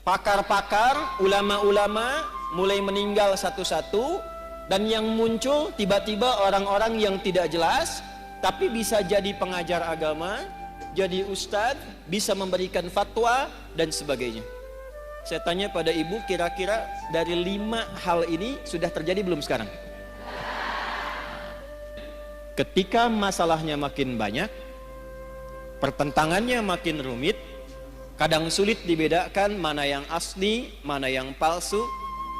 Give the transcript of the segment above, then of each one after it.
pakar-pakar, ulama-ulama mulai meninggal satu-satu, dan yang muncul tiba-tiba orang-orang yang tidak jelas, tapi bisa jadi pengajar agama, jadi ustadz, bisa memberikan fatwa dan sebagainya. Saya tanya pada ibu, kira-kira dari 5 hal ini sudah terjadi belum sekarang? Ketika masalahnya makin banyak, pertentangannya makin rumit, kadang sulit dibedakan mana yang asli, mana yang palsu.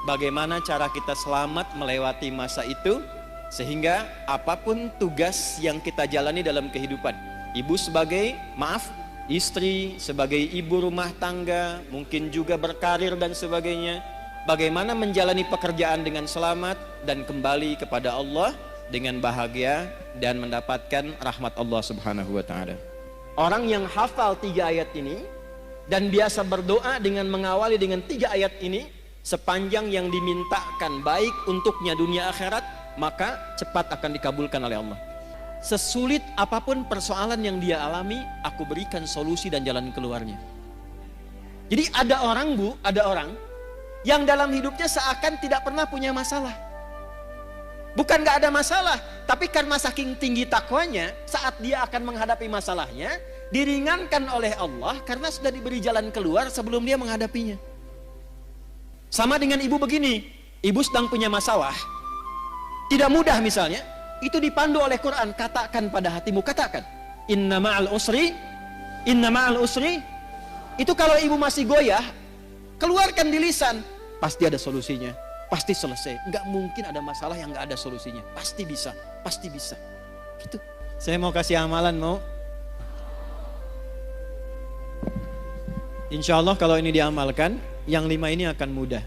Bagaimana cara kita selamat melewati masa itu, sehingga apapun tugas yang kita jalani dalam kehidupan, ibu sebagai istri, sebagai ibu rumah tangga, mungkin juga berkarir dan sebagainya, bagaimana menjalani pekerjaan dengan selamat dan kembali kepada Allah dengan bahagia dan mendapatkan rahmat Allah Subhanahu wa ta'ala. Orang yang hafal 3 ayat ini dan biasa berdoa dengan mengawali dengan 3 ayat ini, sepanjang yang dimintakan baik untuknya dunia akhirat, maka cepat akan dikabulkan oleh Allah. Sesulit apapun persoalan yang dia alami, aku berikan solusi dan jalan keluarnya. Jadi ada orang yang dalam hidupnya seakan tidak pernah punya masalah. Bukan gak ada masalah, tapi karena saking tinggi takwanya, saat dia akan menghadapi masalahnya, diringankan oleh Allah karena sudah diberi jalan keluar sebelum dia menghadapinya. Sama dengan ibu begini, ibu sedang punya masalah, tidak mudah misalnya, itu dipandu oleh Quran. Katakan pada hatimu, katakan inna ma'al usri. Itu kalau ibu masih goyah, keluarkan di lisan, pasti ada solusinya, pasti selesai. Nggak mungkin ada masalah yang nggak ada solusinya, pasti bisa gitu. Saya mau kasih amalan, mau? Insya Allah kalau ini diamalkan, yang 5 ini akan mudah.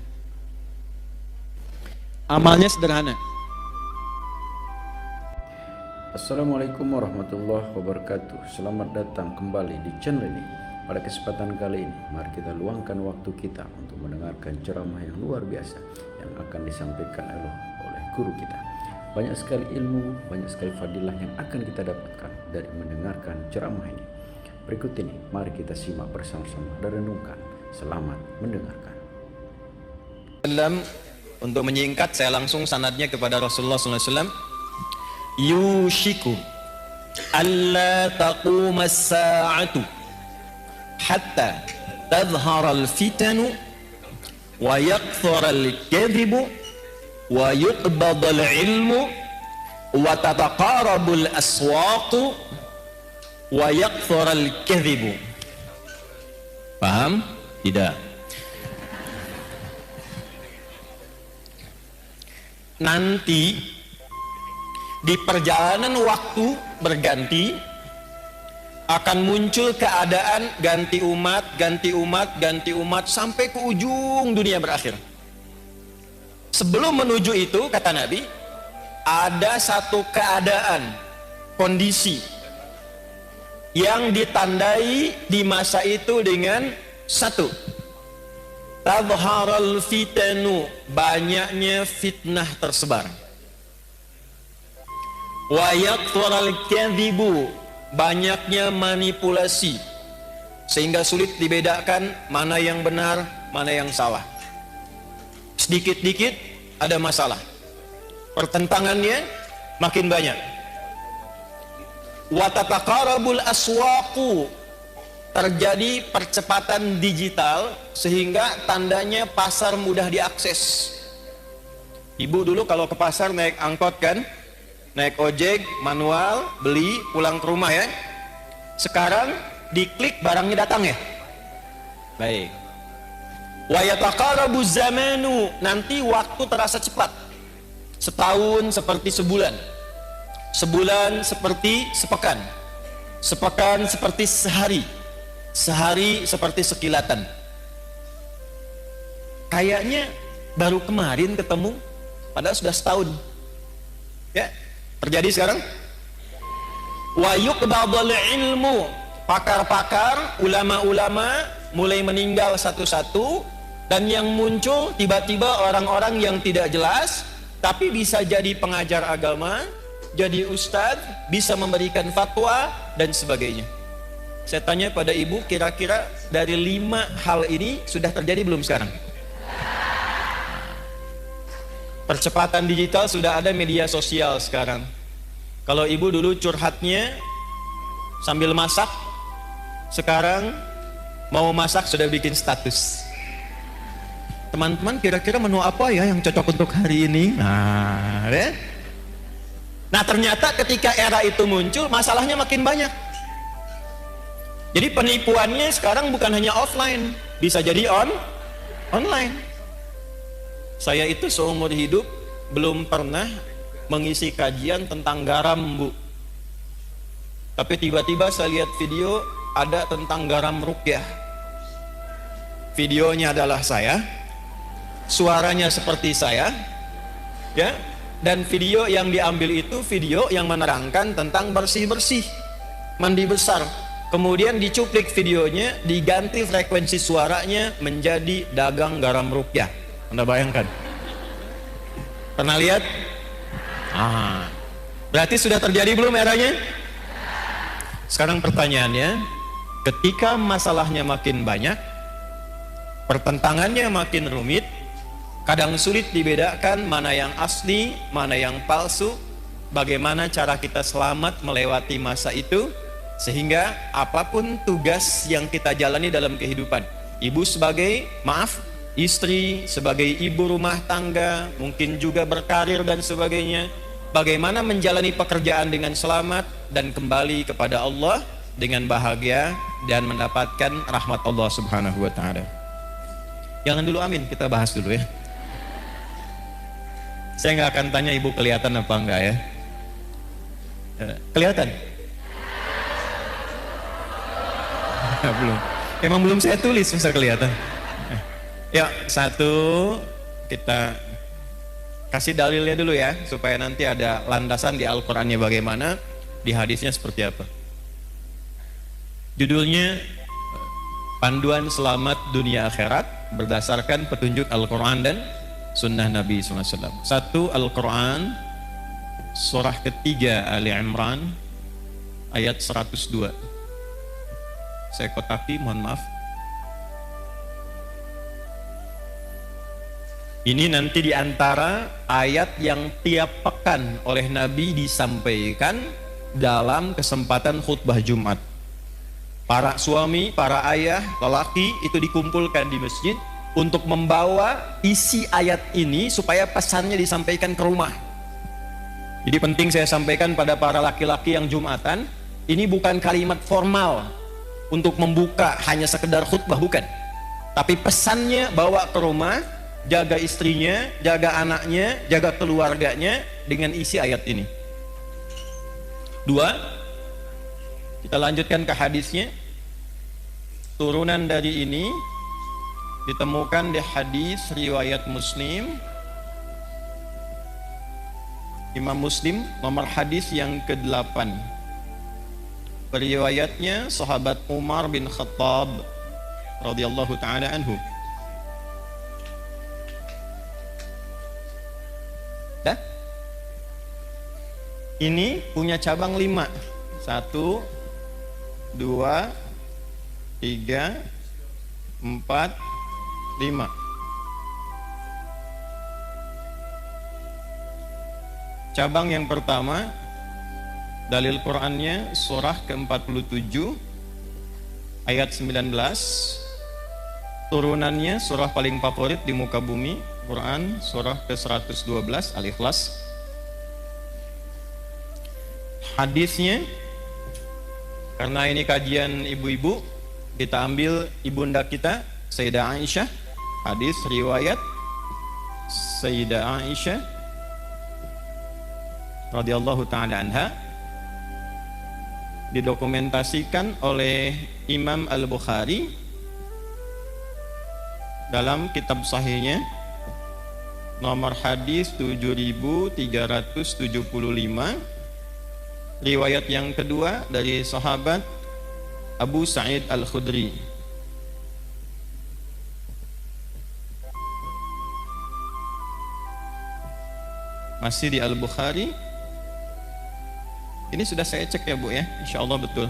Amalnya sederhana. Assalamualaikum warahmatullahi wabarakatuh. Selamat datang kembali di channel ini. Pada kesempatan kali ini, mari kita luangkan waktu kita untuk mendengarkan ceramah yang luar biasa yang akan disampaikan oleh guru kita. Banyak sekali ilmu, banyak sekali fadilah yang akan kita dapatkan dari mendengarkan ceramah ini. Berikut ini, mari kita simak bersama-sama dan renungkan. Selamat mendengarkan. Untuk menyingkat, saya langsung sanadnya kepada Rasulullah SAW. Yushiku alla taquma as-sa'atu hatta tadhhara al-fitanu wa yakthura al-kadhibu wa yuqbada al-ilmu wa tataqarabu al-aswaqu wa yakthura al-kadhibu. Paham? Tidak. Nanti di perjalanan waktu berganti akan muncul keadaan ganti umat sampai ke ujung dunia berakhir. Sebelum menuju itu, kata Nabi, ada satu keadaan, kondisi yang ditandai di masa itu dengan 1, tadharal fitanu, banyaknya fitnah tersebar. Wa yakthurul kadhibu, banyaknya manipulasi, sehingga sulit dibedakan mana yang benar, mana yang salah. Sedikit-dikit ada masalah, pertentangannya makin banyak. Wa tataqarabul aswaqu, terjadi percepatan digital sehingga tandanya pasar mudah diakses. Ibu dulu kalau ke pasar naik angkot kan, naik ojek manual, beli pulang ke rumah ya. Sekarang diklik barangnya datang ya. Baik. Wa yataqarabu zamanu, nanti waktu terasa cepat. Setahun seperti sebulan, sebulan seperti sepekan, sepekan seperti sehari, sehari seperti sekilatan. Kayaknya baru kemarin ketemu, padahal sudah setahun. Ya, terjadi sekarang. Wa yuqbadul ilmu, pakar-pakar, ulama-ulama mulai meninggal satu-satu, dan yang muncul tiba-tiba orang-orang yang tidak jelas, tapi bisa jadi pengajar agama, jadi ustadz, bisa memberikan fatwa dan sebagainya. Saya tanya pada ibu, kira-kira dari 5 hal ini sudah terjadi belum sekarang? Percepatan digital, sudah ada media sosial sekarang. Kalau ibu dulu curhatnya sambil masak, sekarang mau masak sudah bikin status. Teman-teman, kira-kira menu apa ya yang cocok untuk hari ini? Nah, ternyata ketika era itu muncul, masalahnya makin banyak. Jadi penipuannya sekarang bukan hanya offline, bisa jadi online. Saya itu seumur hidup belum pernah mengisi kajian tentang garam, Bu. Tapi tiba-tiba saya lihat video ada tentang garam ruqyah. Videonya adalah saya, suaranya seperti saya, ya. Dan video yang diambil itu video yang menerangkan tentang bersih-bersih, mandi besar. Kemudian dicuplik videonya, diganti frekuensi suaranya menjadi dagang garam ruqyah. Anda bayangkan? Pernah lihat? Berarti sudah terjadi belum eranya? Sekarang pertanyaannya, ketika masalahnya makin banyak, pertentangannya makin rumit, kadang sulit dibedakan mana yang asli, mana yang palsu, bagaimana cara kita selamat melewati masa itu, sehingga apapun tugas yang kita jalani dalam kehidupan, ibu sebagai istri, sebagai ibu rumah tangga, mungkin juga berkarir dan sebagainya, bagaimana menjalani pekerjaan dengan selamat dan kembali kepada Allah dengan bahagia dan mendapatkan rahmat Allah Subhanahu wa Ta'ala. Jangan dulu amin, kita bahas dulu ya. Saya nggak akan tanya ibu kelihatan apa enggak ya. Kelihatan? Belum. Emang belum saya tulis, bisa kelihatan. Ya, satu, kita kasih dalilnya dulu ya, supaya nanti ada landasan di Al-Qur'annya bagaimana, di hadisnya seperti apa. Judulnya Panduan Selamat Dunia Akhirat berdasarkan petunjuk Al-Qur'an dan Sunnah Nabi SAW. Satu, Al-Qur'an surah ketiga Ali Imran ayat 102. Saya kotaki, mohon maaf. Ini nanti diantara ayat yang tiap pekan oleh Nabi disampaikan dalam kesempatan khutbah Jumat. Para suami, para ayah, lelaki itu dikumpulkan di masjid untuk membawa isi ayat ini supaya pesannya disampaikan ke rumah. Jadi penting saya sampaikan pada para laki-laki yang Jumatan, ini bukan kalimat formal untuk membuka hanya sekedar khutbah, bukan. Tapi pesannya bawa ke rumah, jaga istrinya, jaga anaknya, jaga keluarganya dengan isi ayat ini. Dua, kita lanjutkan ke hadisnya. Turunan dari ini ditemukan di hadis riwayat Muslim, Imam Muslim, nomor hadis yang ke-8. Periwayatnya sahabat Umar bin Khattab radhiyallahu taala anhu. Dah? Ini punya cabang 5. 1, 2, 3, 4, 5. Cabang yang pertama, dalil Qur'annya surah ke-47 ayat 19. Turunannya surah paling favorit di muka bumi, Quran surah ke-112 Al-Ikhlas. Hadisnya, karena ini kajian ibu-ibu, kita ambil ibunda kita Sayyidah Aisyah. Hadis riwayat Sayyidah Aisyah radhiyallahu ta'ala anha, didokumentasikan oleh Imam Al-Bukhari dalam kitab sahihnya nomor hadis 7375. Riwayat yang kedua dari sahabat Abu Sa'id Al-Khudri. Masih di Al-Bukhari. Ini sudah saya cek ya Bu ya, insya Allah betul.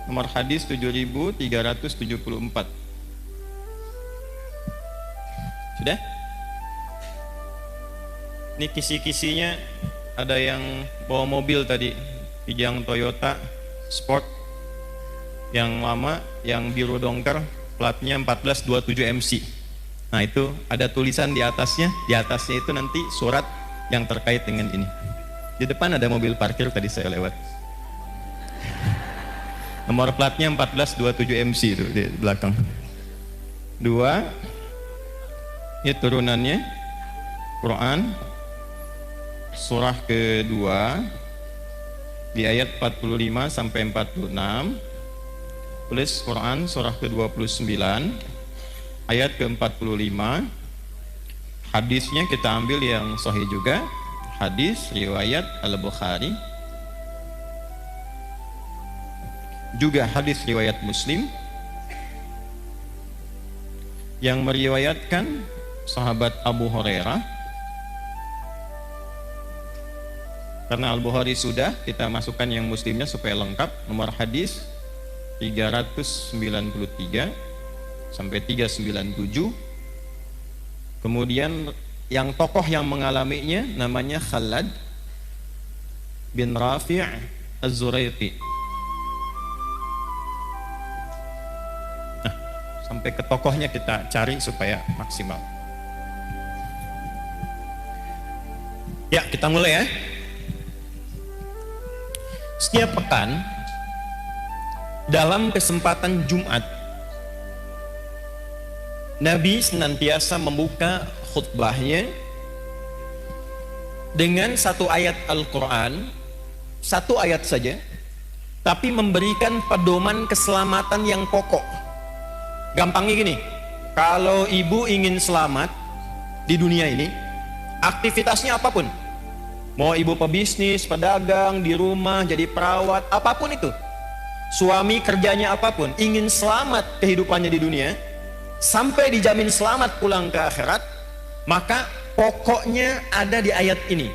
Nomor hadis 7374. Sudah? Ini kisi-kisinya ada yang bawa mobil tadi, yang Toyota Sport yang lama, yang biru dongker, platnya 1427 MC. Nah, itu ada tulisan di atasnya. Di atasnya itu nanti surat yang terkait dengan ini. Di depan ada mobil parkir tadi saya lewat. Nomor platnya 1427 MC itu di belakang. 2. Ini turunannya Quran surah kedua di ayat 45 sampai 46. Tulis Quran surah ke-29 ayat ke-45. Hadisnya kita ambil yang sahih juga, hadis riwayat Al-Bukhari, juga hadis riwayat Muslim, yang meriwayatkan sahabat Abu Hurairah. Karena Al-Bukhari sudah, kita masukkan yang Muslimnya supaya lengkap. Nomor hadis 393 sampai 397. Kemudian yang tokoh yang mengalaminya namanya Khalad bin Rafi' Az-Zuraiqi. Nah, sampai ke tokohnya kita cari supaya maksimal. Ya, kita mulai ya. Setiap pekan dalam kesempatan Jumat, Nabi senantiasa membuka khutbahnya dengan satu ayat Al-Quran, satu ayat saja, tapi memberikan pedoman keselamatan yang pokok. Gampangnya gini, kalau ibu ingin selamat di dunia ini, aktivitasnya apapun, mau ibu pebisnis, pedagang, di rumah, jadi perawat, apapun itu, suami kerjanya apapun, ingin selamat kehidupannya di dunia, sampai dijamin selamat pulang ke akhirat, maka pokoknya ada di ayat ini.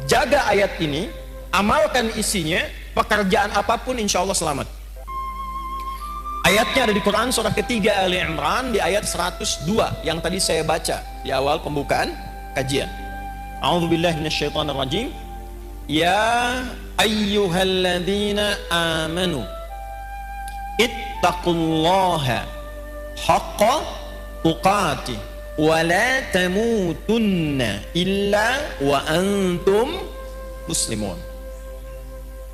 Jaga ayat ini, amalkan isinya, pekerjaan apapun insya Allah selamat. Ayatnya ada di Quran surah ketiga Ali Imran di ayat 102 yang tadi saya baca di awal pembukaan kajian. A'udzubillahi minasyaitonirrajim. Ya ayyuhalladzina amanu ittaqullaha haqqa tuqatih wa la tamutunna illa wa antum muslimun.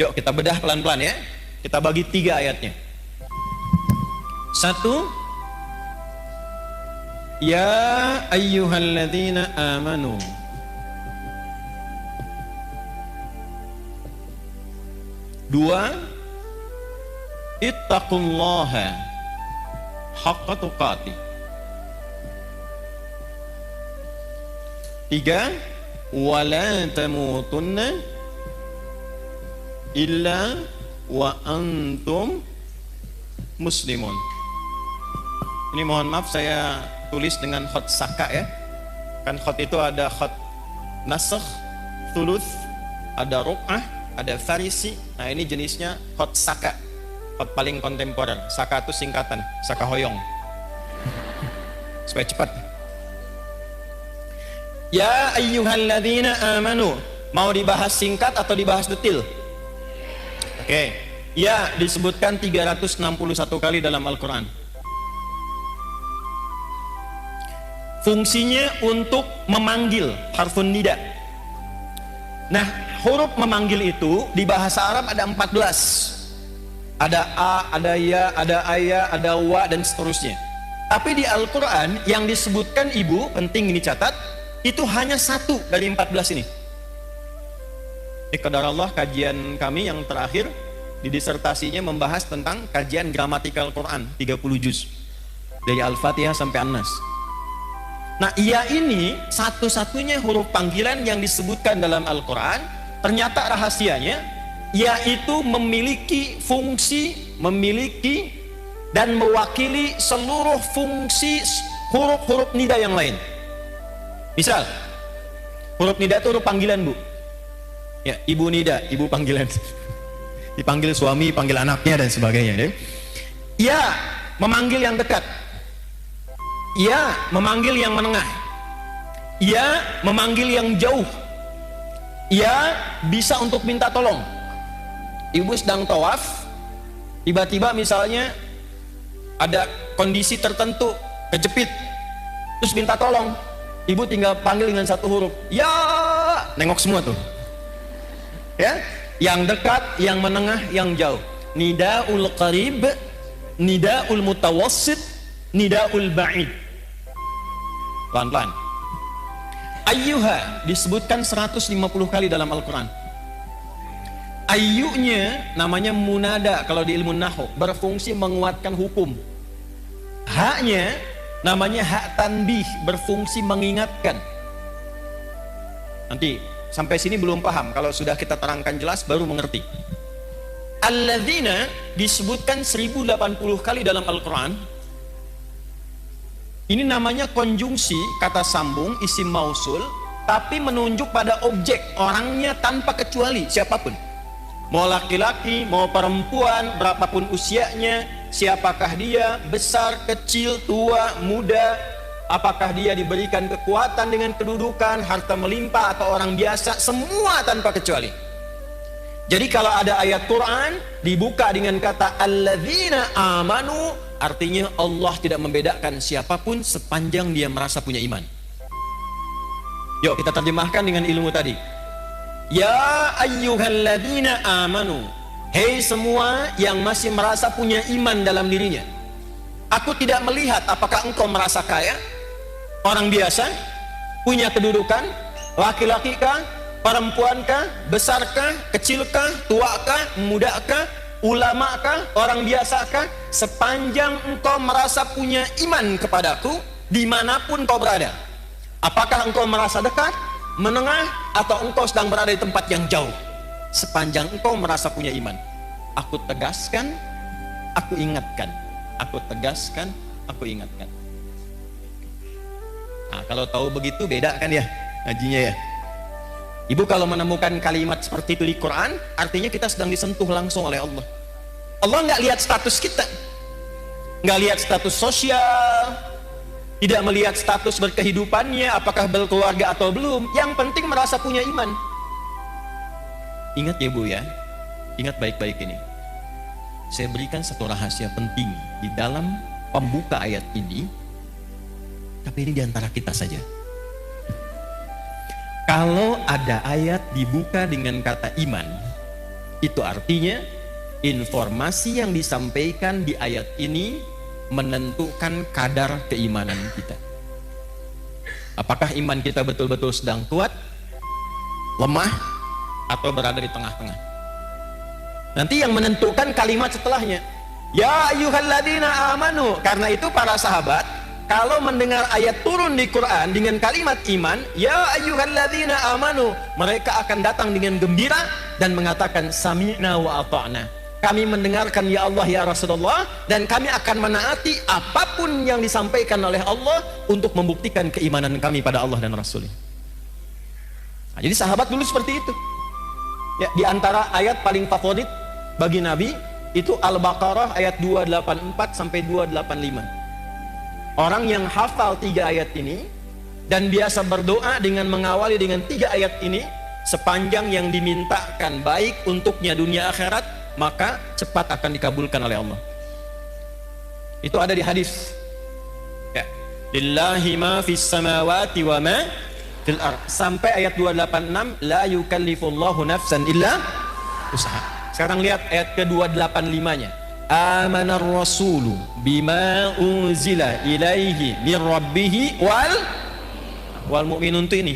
Yuk kita bedah pelan-pelan ya. Kita bagi 3 ayatnya. 1, ya ayyuhalladzina amanu. 2, ittaqullaha haqqa tuqatih. 3, wala tamutunna illa wa antum muslimun. Ini mohon maaf saya tulis dengan khot saka ya. Kan khot itu ada khot nasakh, thuluth, ada ruq'ah, ada farisi. Nah ini jenisnya khot saka, khot paling kontemporer. Saka itu singkatan, saka hoyong, supaya cepat. Ya ayyuhalladzina amanu. Mau dibahas singkat atau dibahas detil? Oke. Ya disebutkan 361 kali dalam Al-Quran. Fungsinya untuk memanggil, harfun nida. Nah, huruf memanggil itu di bahasa Arab ada 14. Ada a, ada ya, ada aya, ada wa, dan seterusnya. Tapi di Al-Quran yang disebutkan ibu, penting ini catat, itu hanya 1 dari 14 ini. Ini qadarullah kajian kami yang terakhir di disertasinya membahas tentang kajian gramatikal Quran 30 juz dari Al-Fatihah sampai An-Nas. Nah, ia ini satu-satunya huruf panggilan yang disebutkan dalam Al-Quran. Ternyata rahasianya, yaitu memiliki fungsi, memiliki dan mewakili seluruh fungsi huruf-huruf nida yang lain. Misal, huruf nida itu huruf panggilan bu. Ya, ibu nida, ibu panggilan. Dipanggil suami, panggil anaknya dan sebagainya. Ya. Ya, memanggil yang dekat. Ya, memanggil yang menengah. Ya, memanggil yang jauh. Ya, bisa untuk minta tolong. Ibu sedang tawaf, tiba-tiba misalnya ada kondisi tertentu, kejepit, terus minta tolong. Ibu tinggal panggil dengan satu huruf. Ya, nengok semua tuh. Ya, yang dekat, yang menengah, yang jauh. Nidaul qarib, nidaul mutawassit, nidaul ba'id. Pelan-pelan. Ayyuha disebutkan 150 kali dalam Al-Quran. Ayyunya namanya munada kalau di ilmu nahwu, berfungsi menguatkan hukum. Haknya namanya hak tanbih, berfungsi mengingatkan. Nanti sampai sini belum paham, kalau sudah kita terangkan jelas baru mengerti. Alladzina disebutkan 1080 kali dalam Al-Quran. Ini namanya konjungsi, kata sambung, isim mausul, tapi menunjuk pada objek, orangnya tanpa kecuali, siapapun. Mau laki-laki, mau perempuan, berapapun usianya, siapakah dia, besar, kecil, tua, muda, apakah dia diberikan kekuatan dengan kedudukan, harta melimpah, atau orang biasa, semua tanpa kecuali. Jadi kalau ada ayat Quran dibuka dengan kata alladzina amanu, artinya Allah tidak membedakan siapapun sepanjang dia merasa punya iman. Yuk kita terjemahkan dengan ilmu tadi. Ya ayyuhalladzina amanu, hei semua yang masih merasa punya iman dalam dirinya. Aku tidak melihat apakah engkau merasa kaya, orang biasa, punya kedudukan, laki-laki kah, perempuankah, besarkah, kecilkah, tuakah, mudakah, ulamakah, orang biasakah, sepanjang engkau merasa punya iman kepadaku, dimanapun kau berada. Apakah engkau merasa dekat, menengah, atau engkau sedang berada di tempat yang jauh, sepanjang engkau merasa punya iman. Aku tegaskan, aku ingatkan. Aku tegaskan, aku ingatkan. Nah, kalau tahu begitu beda kan ya ngajinya ya. Ibu kalau menemukan kalimat seperti itu di Quran, artinya kita sedang disentuh langsung oleh Allah. Allah nggak lihat status kita, nggak lihat status sosial, tidak melihat status berkehidupannya, apakah berkeluarga atau belum. Yang penting merasa punya iman. Ingat ya Bu ya, ingat baik-baik ini. Saya berikan satu rahasia penting di dalam pembuka ayat ini, tapi ini diantara kita saja. Kalau ada ayat dibuka dengan kata iman, itu artinya informasi yang disampaikan di ayat ini menentukan kadar keimanan kita. Apakah iman kita betul-betul sedang kuat, lemah, atau berada di tengah-tengah? Nanti yang menentukan kalimat setelahnya. Ya ayyuhalladzina amanu. Karena itu para sahabat kalau mendengar ayat turun di Quran dengan kalimat iman, ya ayyuhalladzina amanu, mereka akan datang dengan gembira dan mengatakan sami'na wa ata'na. Kami mendengarkan ya Allah ya Rasulullah, dan kami akan menaati apapun yang disampaikan oleh Allah untuk membuktikan keimanan kami pada Allah dan Rasulnya. Nah, jadi sahabat dulu seperti itu. Ya, di antara ayat paling favorit bagi Nabi itu Al-Baqarah ayat 284 sampai 285. Orang yang hafal 3 ayat ini dan biasa berdoa dengan mengawali dengan 3 ayat ini, sepanjang yang dimintakan baik untuknya dunia akhirat, maka cepat akan dikabulkan oleh Allah. Itu ada di hadis. Ya. Lillahi ma fis samawati wa ma fil ard. Sampai ayat 286, la yukallifullahu nafsan illa usaha. Sekarang lihat ayat ke-285-nya. Amanar rasulu bima unzila ilaihi min rabbihi wal mu'minun itu ini.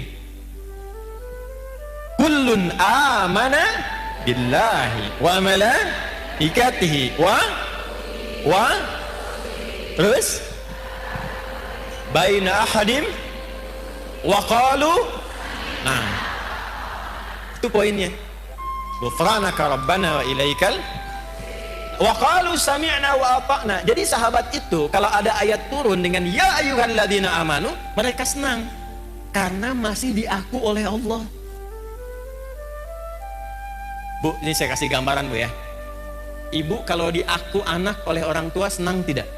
Kullun amana billahi wa malaikatihi wa terus baina ahadim wa qalu. Nah, itu poinnya. Ghufranaka rabbana wa ilaikal wa qalu sami'na wa ata'na. Jadi sahabat itu kalau ada ayat turun dengan ya ayyuhalladzina amanu, mereka senang karena masih diaku oleh Allah. Bu, ini saya kasih gambaran Bu ya. Ibu kalau diaku anak oleh orang tua senang tidak?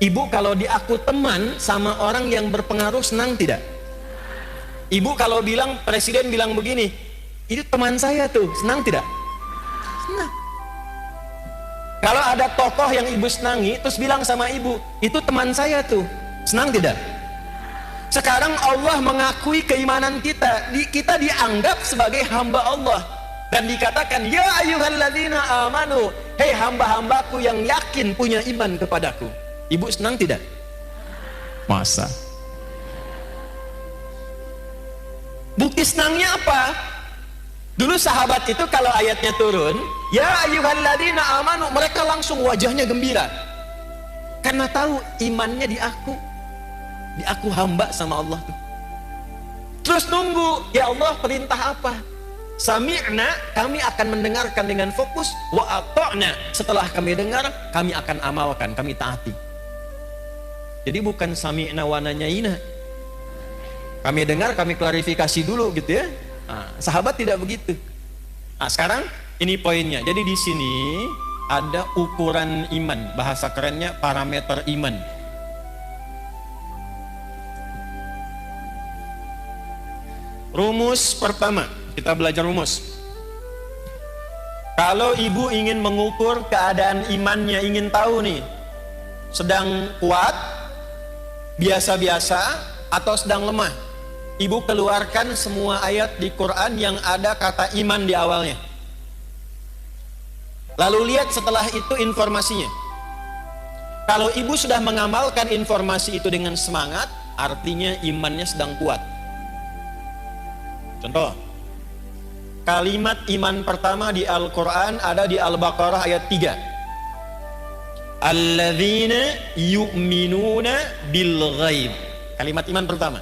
Ibu kalau diaku teman sama orang yang berpengaruh senang tidak? Ibu kalau bilang, presiden bilang begini, itu teman saya tuh, senang tidak? Senang. Kalau ada tokoh yang ibu senangi, terus bilang sama ibu, itu teman saya tuh, senang tidak? Sekarang Allah mengakui keimanan kita, kita dianggap sebagai hamba Allah. Dan dikatakan, ya ayyuhalladzina amanu, hei hamba-hambaku yang yakin punya iman kepadaku. Ibu senang tidak? Masa? Bukti senangnya apa? Dulu sahabat itu kalau ayatnya turun, ya ayyuhalladzina amanu, mereka langsung wajahnya gembira. Karena tahu imannya di aku hamba sama Allah tuh. Terus nunggu, ya Allah perintah apa? Sami'na, kami akan mendengarkan dengan fokus, wa ata'na, setelah kami dengar, kami akan amalkan, kami taati. Jadi bukan sami'na wa nanyaina. Kami dengar, kami klarifikasi dulu gitu ya. Nah, sahabat tidak begitu. Nah, sekarang ini poinnya. Jadi di sini ada ukuran iman, bahasa kerennya parameter iman. Rumus pertama, kita belajar rumus. Kalau ibu ingin mengukur keadaan imannya, ingin tahu nih, sedang kuat, biasa-biasa, atau sedang lemah, ibu keluarkan semua ayat di Quran yang ada kata iman di awalnya. Lalu lihat setelah itu informasinya. Kalau ibu sudah mengamalkan informasi itu dengan semangat, artinya imannya sedang kuat. Contoh, kalimat iman pertama di Al-Quran ada di Al-Baqarah ayat 3. Alladzina yu'minuna bil ghaib. Kalimat iman pertama.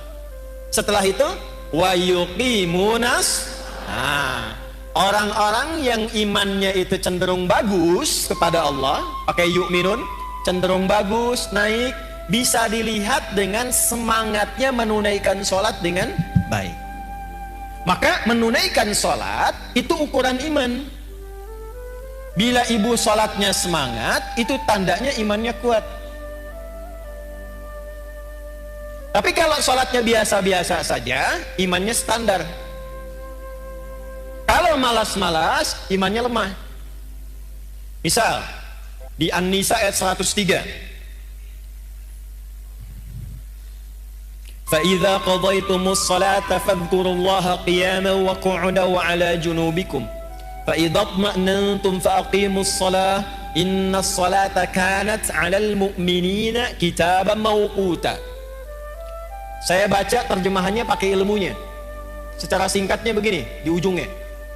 Setelah itu wa yuqimunas. Nah, orang-orang yang imannya itu cenderung bagus kepada Allah, pakai yu'minun, cenderung bagus, naik, bisa dilihat dengan semangatnya menunaikan sholat dengan baik. Maka menunaikan sholat itu ukuran iman. Bila ibu sholatnya semangat, itu tandanya imannya kuat. Tapi kalau sholatnya biasa-biasa saja, imannya standar. Kalau malas-malas, imannya lemah. Misal di An-Nisa ayat 103, فَإِذَا قَضَيْتُمُ الصَّلَاةَ فَاذْكُرُوا اللَّهَ قِيَامًا وَقُعُودًا وَعَلَى جُنُوبِكُمْ فَإِذَا اطْمَأْنَنْتُمْ فَأَقِيمُوا الصَّلَاةَ إِنَّ الصَّلَاةَ كَانَتْ عَلَى الْمُؤْمِنِينَ كِتَابًا مَوْقُوتًا. Saya baca terjemahannya pakai ilmunya. Secara singkatnya begini, di ujungnya,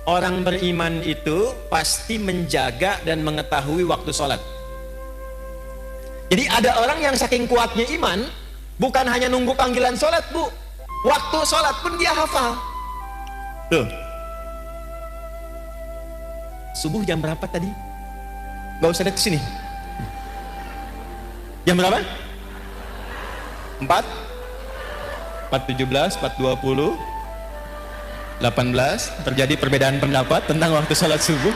orang beriman itu pasti menjaga dan mengetahui waktu sholat. Jadi ada orang yang saking kuatnya iman, bukan hanya nunggu panggilan sholat, bu, waktu sholat pun dia hafal. Tuh, subuh jam berapa tadi? Gak usah lihat kesini. Jam berapa? 4:17, 4:20, 18. Terjadi perbedaan pendapat tentang waktu sholat subuh.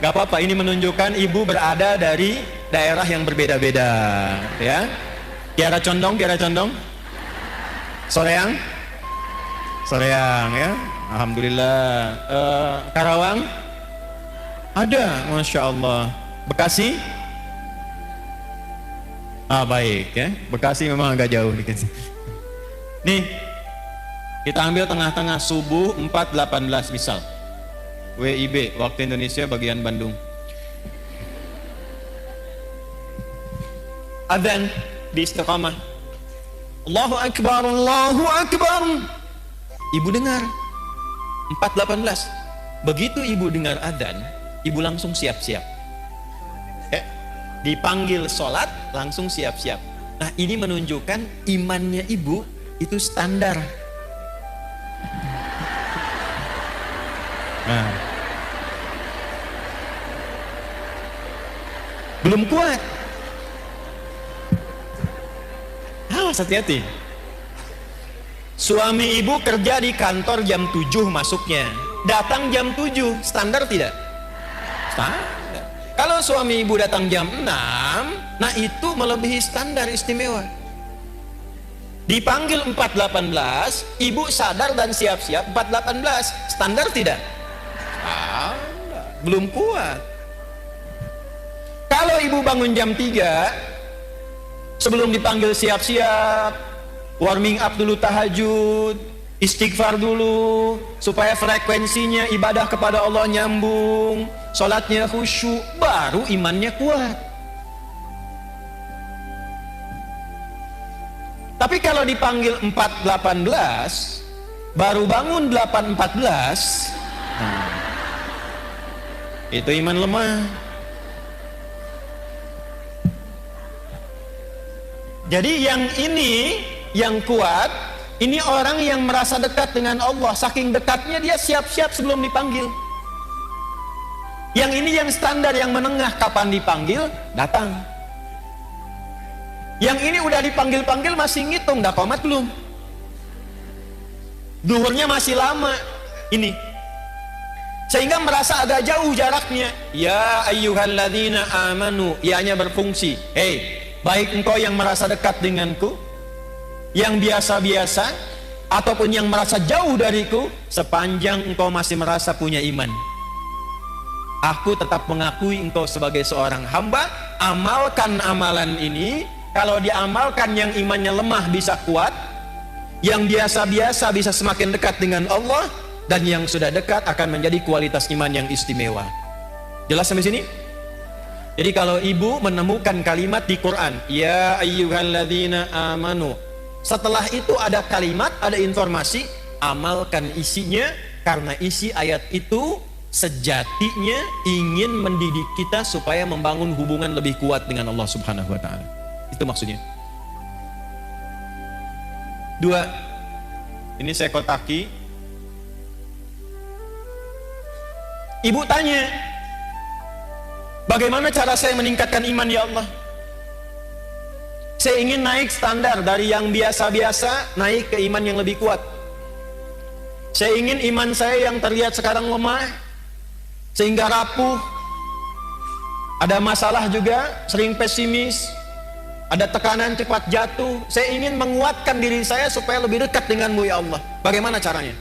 Gak apa-apa, ini menunjukkan ibu berada dari daerah yang berbeda-beda, ya. Kiara Condong, Soreang, ya. Alhamdulillah. Karawang, ada, masya Allah. Bekasi, baik ya. Bekasi memang agak jauh dikit. Nih, kita ambil tengah-tengah subuh 4:18 misal. WIB, waktu Indonesia bagian Bandung. Adzan di Istiqamah, Allahu Akbar, Allahu Akbar. Ibu dengar 4:18. Begitu ibu dengar adzan, ibu langsung siap-siap. Dipanggil sholat, langsung siap-siap. Nah, ini menunjukkan imannya ibu itu standar. Nah, belum kuat. Awas, hati-hati. Suami ibu kerja di kantor jam 7 masuknya, datang jam 7, standar tidak? Standar. Kalau suami ibu datang jam 6, nah itu melebihi standar istimewa. Dipanggil 4.18, ibu sadar dan siap-siap 4.18. Standar tidak? Belum kuat. Kalau ibu bangun jam 3, sebelum dipanggil siap-siap, warming up dulu tahajud, istighfar dulu, supaya frekuensinya ibadah kepada Allah nyambung, sholatnya khusyuk, baru imannya kuat. Tapi kalau dipanggil 4.18, baru bangun 8.14, itu iman lemah. Jadi yang ini, yang kuat, ini orang yang merasa dekat dengan Allah. Saking dekatnya dia siap-siap sebelum dipanggil. Yang ini yang standar, yang menengah, kapan dipanggil, datang. Yang ini udah dipanggil-panggil masih ngitung, dah komat belum? Duhurnya masih lama. Ini. Sehingga merasa agak jauh jaraknya. Ya ayyuhalladzina amanu, ianya berfungsi. Hei, baik engkau yang merasa dekat denganku, yang biasa-biasa, ataupun yang merasa jauh dariku, sepanjang engkau masih merasa punya iman, aku tetap mengakui engkau sebagai seorang hamba. Amalkan amalan ini. Kalau diamalkan, yang imannya lemah bisa kuat, yang biasa-biasa bisa semakin dekat dengan Allah, dan yang sudah dekat akan menjadi kualitas iman yang istimewa. Jelas sampai sini? Jadi kalau ibu menemukan kalimat di Quran, ya ayyuhalladzina amanu, setelah itu ada kalimat, ada informasi, amalkan isinya, karena isi ayat itu sejatinya ingin mendidik kita supaya membangun hubungan lebih kuat dengan Allah Subhanahu wa taala. Itu maksudnya. 2. Ini saya kotaki. Ibu tanya, bagaimana cara saya meningkatkan iman ya Allah? Saya ingin naik standar dari yang biasa-biasa, naik ke iman yang lebih kuat. Saya ingin iman saya yang terlihat sekarang lemah, sehingga rapuh, ada masalah juga, sering pesimis, ada tekanan cepat jatuh. Saya ingin menguatkan diri saya supaya lebih dekat denganmu ya Allah. Bagaimana caranya?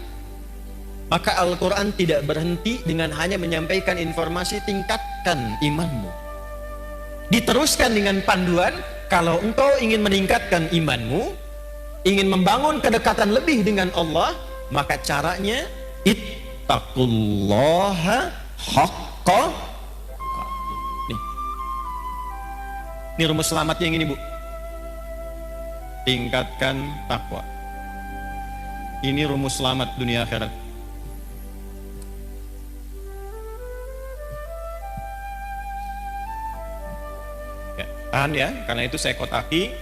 Maka Al-Quran tidak berhenti dengan hanya menyampaikan informasi, tingkatkan imanmu. Diteruskan dengan panduan, kalau engkau ingin meningkatkan imanmu, ingin membangun kedekatan lebih dengan Allah, maka caranya ittaqullaha haqqa. Ini rumus selamatnya yang ini, Bu. Tingkatkan takwa. Ini rumus selamat dunia akhirat. Ya, tahan ya, karena itu saya kotaki.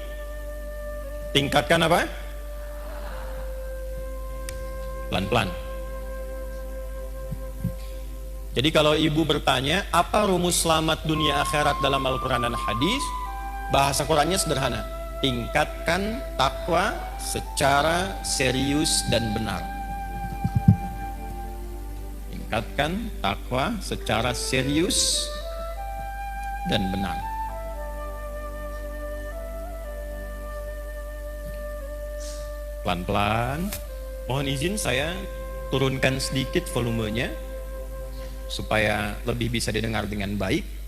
Tingkatkan apa? Pelan-pelan. Jadi kalau ibu bertanya, apa rumus selamat dunia akhirat dalam Al-Quran dan hadis? Bahasa Qurannya sederhana. Tingkatkan takwa secara serius dan benar. Tingkatkan takwa secara serius dan benar. Pelan-pelan. Mohon izin saya turunkan sedikit volumenya supaya lebih bisa didengar dengan baik.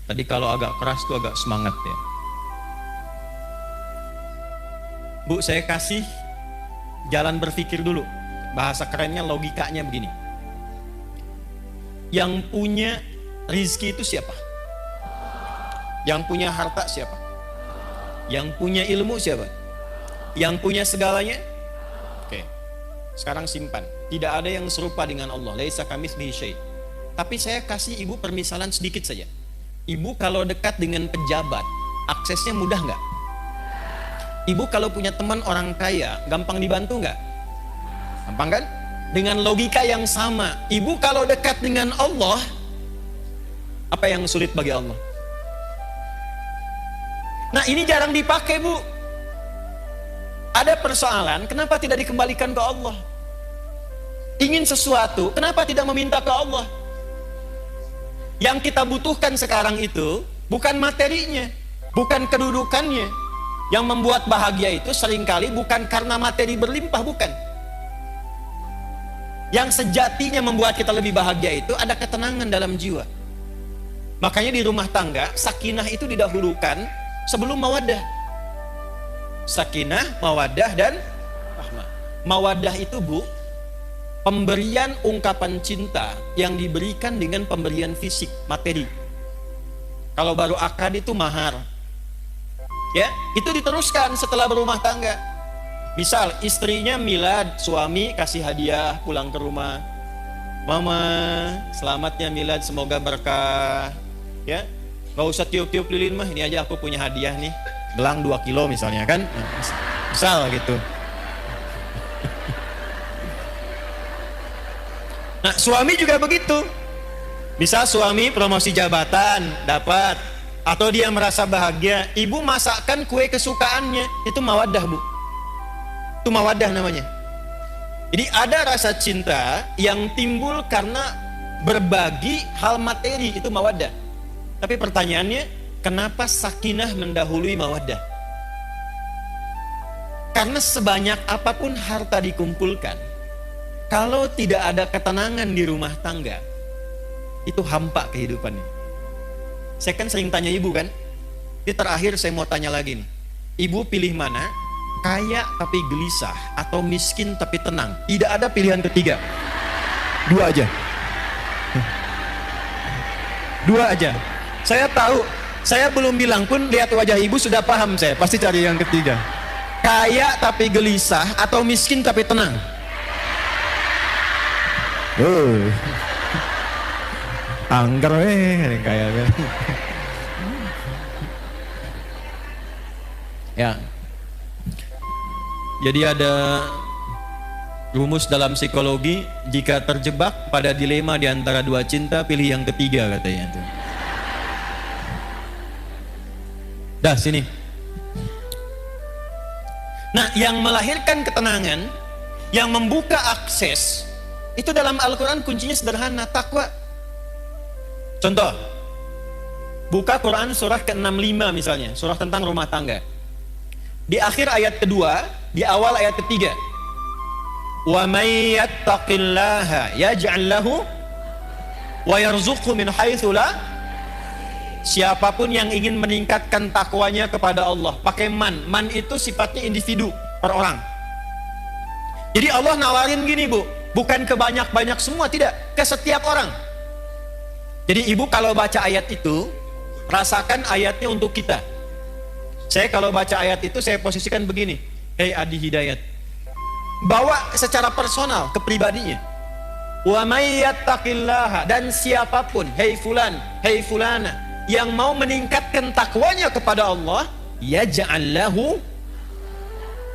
Tadi kalau agak keras tuh agak semangat ya. Bu, saya kasih jalan berpikir dulu. Bahasa kerennya, logikanya begini. Yang punya rizki itu siapa? Yang punya harta siapa? Yang punya ilmu siapa? Yang punya segalanya? Oke. Sekarang simpan. Tidak ada yang serupa dengan Allah. Laisa kamitslihi syai'. Tapi saya kasih ibu permisalan sedikit saja. Ibu kalau dekat dengan pejabat, aksesnya mudah nggak? Ibu kalau punya teman orang kaya, gampang dibantu nggak? Gampang kan? Dengan logika yang sama, ibu kalau dekat dengan Allah, apa yang sulit bagi Allah? Nah, ini jarang dipakai, Bu. Ada persoalan, kenapa tidak dikembalikan ke Allah? Ingin sesuatu, kenapa tidak meminta ke Allah? Yang kita butuhkan sekarang itu bukan materinya, bukan kedudukannya. Yang membuat bahagia itu seringkali bukan karena materi berlimpah, bukan. Yang sejatinya membuat kita lebih bahagia itu ada ketenangan dalam jiwa. Makanya di rumah tangga, sakinah itu didahulukan sebelum mawaddah. Sakinah, mawaddah, dan rahmah. Mawaddah itu, Bu, pemberian ungkapan cinta yang diberikan dengan pemberian fisik, materi. Kalau baru akad itu mahar. Ya, itu diteruskan setelah berumah tangga. Misal istrinya milad, suami kasih hadiah pulang ke rumah. Mama, selamatnya milad, semoga berkah. Ya, nggak usah tiup-tiup lilin mah, ini aja aku punya hadiah nih, gelang 2 kilo misalnya kan. Misal gitu. Nah, suami juga begitu. Misal suami promosi jabatan dapat, atau dia merasa bahagia, ibu masakkan kue kesukaannya, itu mawaddah, Bu. Itu mawaddah namanya. Jadi ada rasa cinta yang timbul karena berbagi hal materi, itu mawaddah. Tapi pertanyaannya, kenapa sakinah mendahului mawaddah? Karena sebanyak apapun harta dikumpulkan, kalau tidak ada ketenangan di rumah tangga, itu hampa kehidupannya. Saya kan sering tanya ibu kan. Ini terakhir saya mau tanya lagi nih. Ibu pilih mana? Kaya tapi gelisah atau miskin tapi tenang? Tidak ada pilihan ketiga. Dua aja. Dua aja. Saya tahu, saya belum bilang pun lihat wajah ibu sudah paham saya. Pasti cari yang ketiga. Kaya tapi gelisah atau miskin tapi tenang? Angker kayak ya. Jadi ada rumus dalam psikologi, jika terjebak pada dilema di antara dua cinta, pilih yang ketiga katanya tuh. Dah sini. Nah, yang melahirkan ketenangan, yang membuka akses, itu dalam Al-Quran kuncinya sederhana, takwa. Contoh, buka Quran surah ke-65 misalnya, surah tentang rumah tangga. Di akhir ayat kedua, di awal ayat ketiga, wa may yattaqillaha yaj'al lahu wa yarzuqhu min haitsu la. Siapapun yang ingin meningkatkan takwanya kepada Allah, pakai man itu sifatnya individu, per orang. Jadi Allah nawarin gini, Bu, bukan ke banyak-banyak semua, tidak, ke setiap orang. Jadi ibu kalau baca ayat itu, rasakan ayatnya untuk kita. Saya kalau baca ayat itu, saya posisikan begini, hei Adi Hidayat, bawa secara personal ke pribadinya. Wa may yattaqillaha, dan siapapun, hei fulan, hei fulana, yang mau meningkatkan takwanya kepada Allah, yaj'al lahu,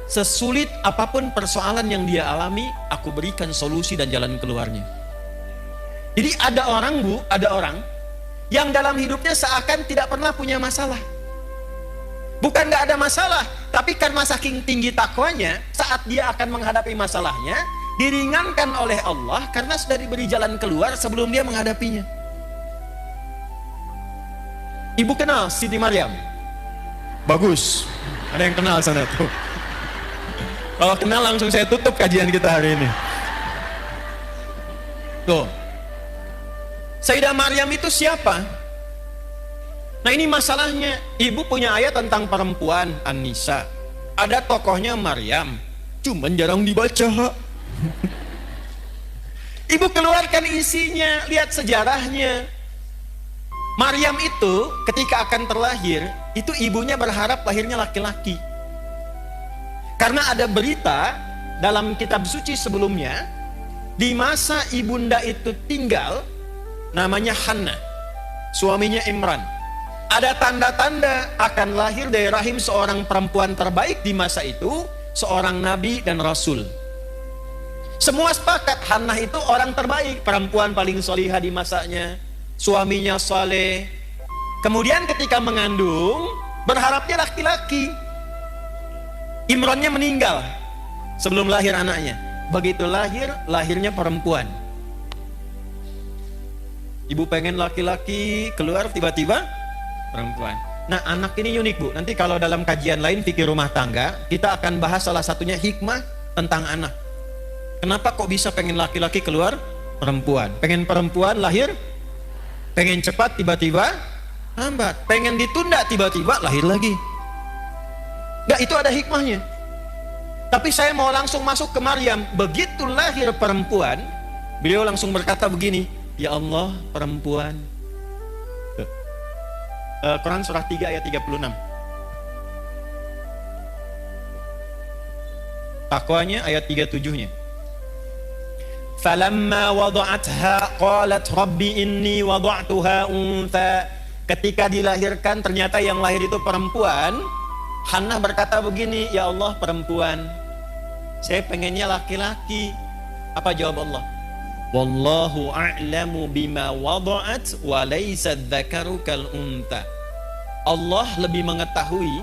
sesulit apapun persoalan yang dia alami, aku berikan solusi dan jalan keluarnya. Jadi ada orang, Bu, ada orang yang dalam hidupnya seakan tidak pernah punya masalah. Bukan nggak ada masalah, tapi karena saking tinggi takwanya, saat dia akan menghadapi masalahnya, diringankan oleh Allah karena sudah diberi jalan keluar sebelum dia menghadapinya. Ibu kenal Siti Maryam? Bagus. Ada yang kenal sana tuh. Kalau kenal langsung saya tutup kajian kita hari ini. Tuh. Sayyidah Maryam itu siapa? Nah, ini masalahnya. Ibu punya ayat tentang perempuan, An-Nisa. Ada tokohnya Maryam, cuman jarang dibaca. Ibu keluarkan isinya, lihat sejarahnya. Maryam itu ketika akan terlahir, itu ibunya berharap lahirnya laki-laki. Karena ada berita dalam kitab suci sebelumnya, di masa ibunda itu tinggal, namanya Hannah, suaminya Imran. Ada tanda-tanda akan lahir dari rahim seorang perempuan terbaik di masa itu, seorang nabi dan rasul. Semua sepakat Hannah itu orang terbaik, perempuan paling solihah di masanya, suaminya saleh. Kemudian ketika mengandung, berharapnya laki-laki. Imrannya meninggal sebelum lahir anaknya. Begitu lahir, lahirnya perempuan. Ibu pengen laki-laki, keluar tiba-tiba perempuan. Nah, anak ini unik, Bu. Nanti kalau dalam kajian lain fikih rumah tangga, kita akan bahas salah satunya hikmah tentang anak. Kenapa kok bisa pengen laki-laki keluar perempuan? Pengen perempuan lahir, pengen cepat tiba-tiba lambat, pengen ditunda tiba-tiba lahir lagi. Nggak, itu ada hikmahnya. Tapi saya mau langsung masuk ke Maryam. Begitu lahir perempuan, beliau langsung berkata begini, ya Allah, perempuan. Quran surah 3 ayat 36. Takwanya ayat 37-nya. Falamma wada'atha qalat rabbi inni wada'tuha untha. Ketika dilahirkan ternyata yang lahir itu perempuan, Hannah berkata begini, ya Allah, perempuan. Saya pengennya laki-laki. Apa jawab Allah? Wallahu a'lamu bima wada'at wa laysa dzakaru kal untha. Allah lebih mengetahui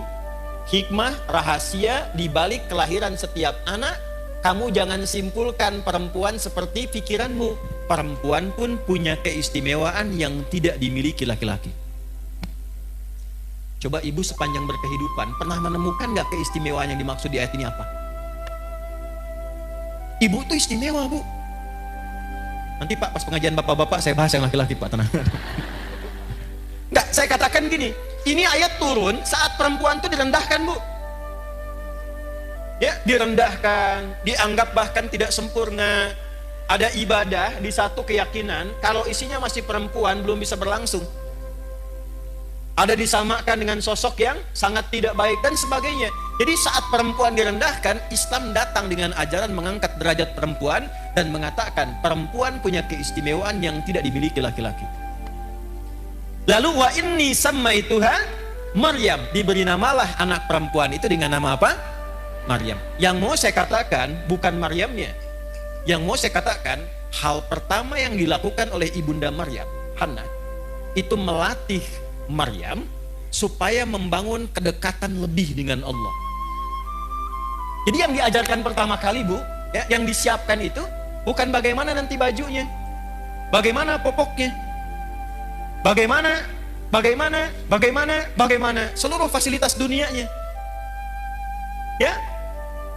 hikmah rahasia di balik kelahiran setiap anak. Kamu jangan simpulkan perempuan seperti pikiranmu. Perempuan pun punya keistimewaan yang tidak dimiliki laki-laki. Coba ibu sepanjang berkehidupan pernah menemukan gak keistimewaan yang dimaksud di ayat ini apa? Ibu tuh istimewa, Bu. Nanti Pak, pas pengajian bapak-bapak saya bahas yang laki-laki, Pak, tenang. Enggak, saya katakan gini, ini ayat turun saat perempuan tuh direndahkan, Bu. Ya, direndahkan, dianggap bahkan tidak sempurna. Ada ibadah di satu keyakinan, kalau isinya masih perempuan belum bisa berlangsung. Ada disamakan dengan sosok yang sangat tidak baik dan sebagainya. Jadi saat perempuan direndahkan, Islam datang dengan ajaran mengangkat derajat perempuan dan mengatakan perempuan punya keistimewaan yang tidak dimiliki laki-laki. Lalu wa inni sammaituha Maryam, diberi namalah anak perempuan itu dengan nama apa? Maryam. Yang mau saya katakan bukan Maryamnya. Yang mau saya katakan, hal pertama yang dilakukan oleh ibunda Maryam, Hannah, itu melatih Maryam supaya membangun kedekatan lebih dengan Allah. Jadi yang diajarkan pertama kali, Bu, ya, yang disiapkan itu bukan bagaimana nanti bajunya, bagaimana popoknya, bagaimana seluruh fasilitas dunianya. Ya,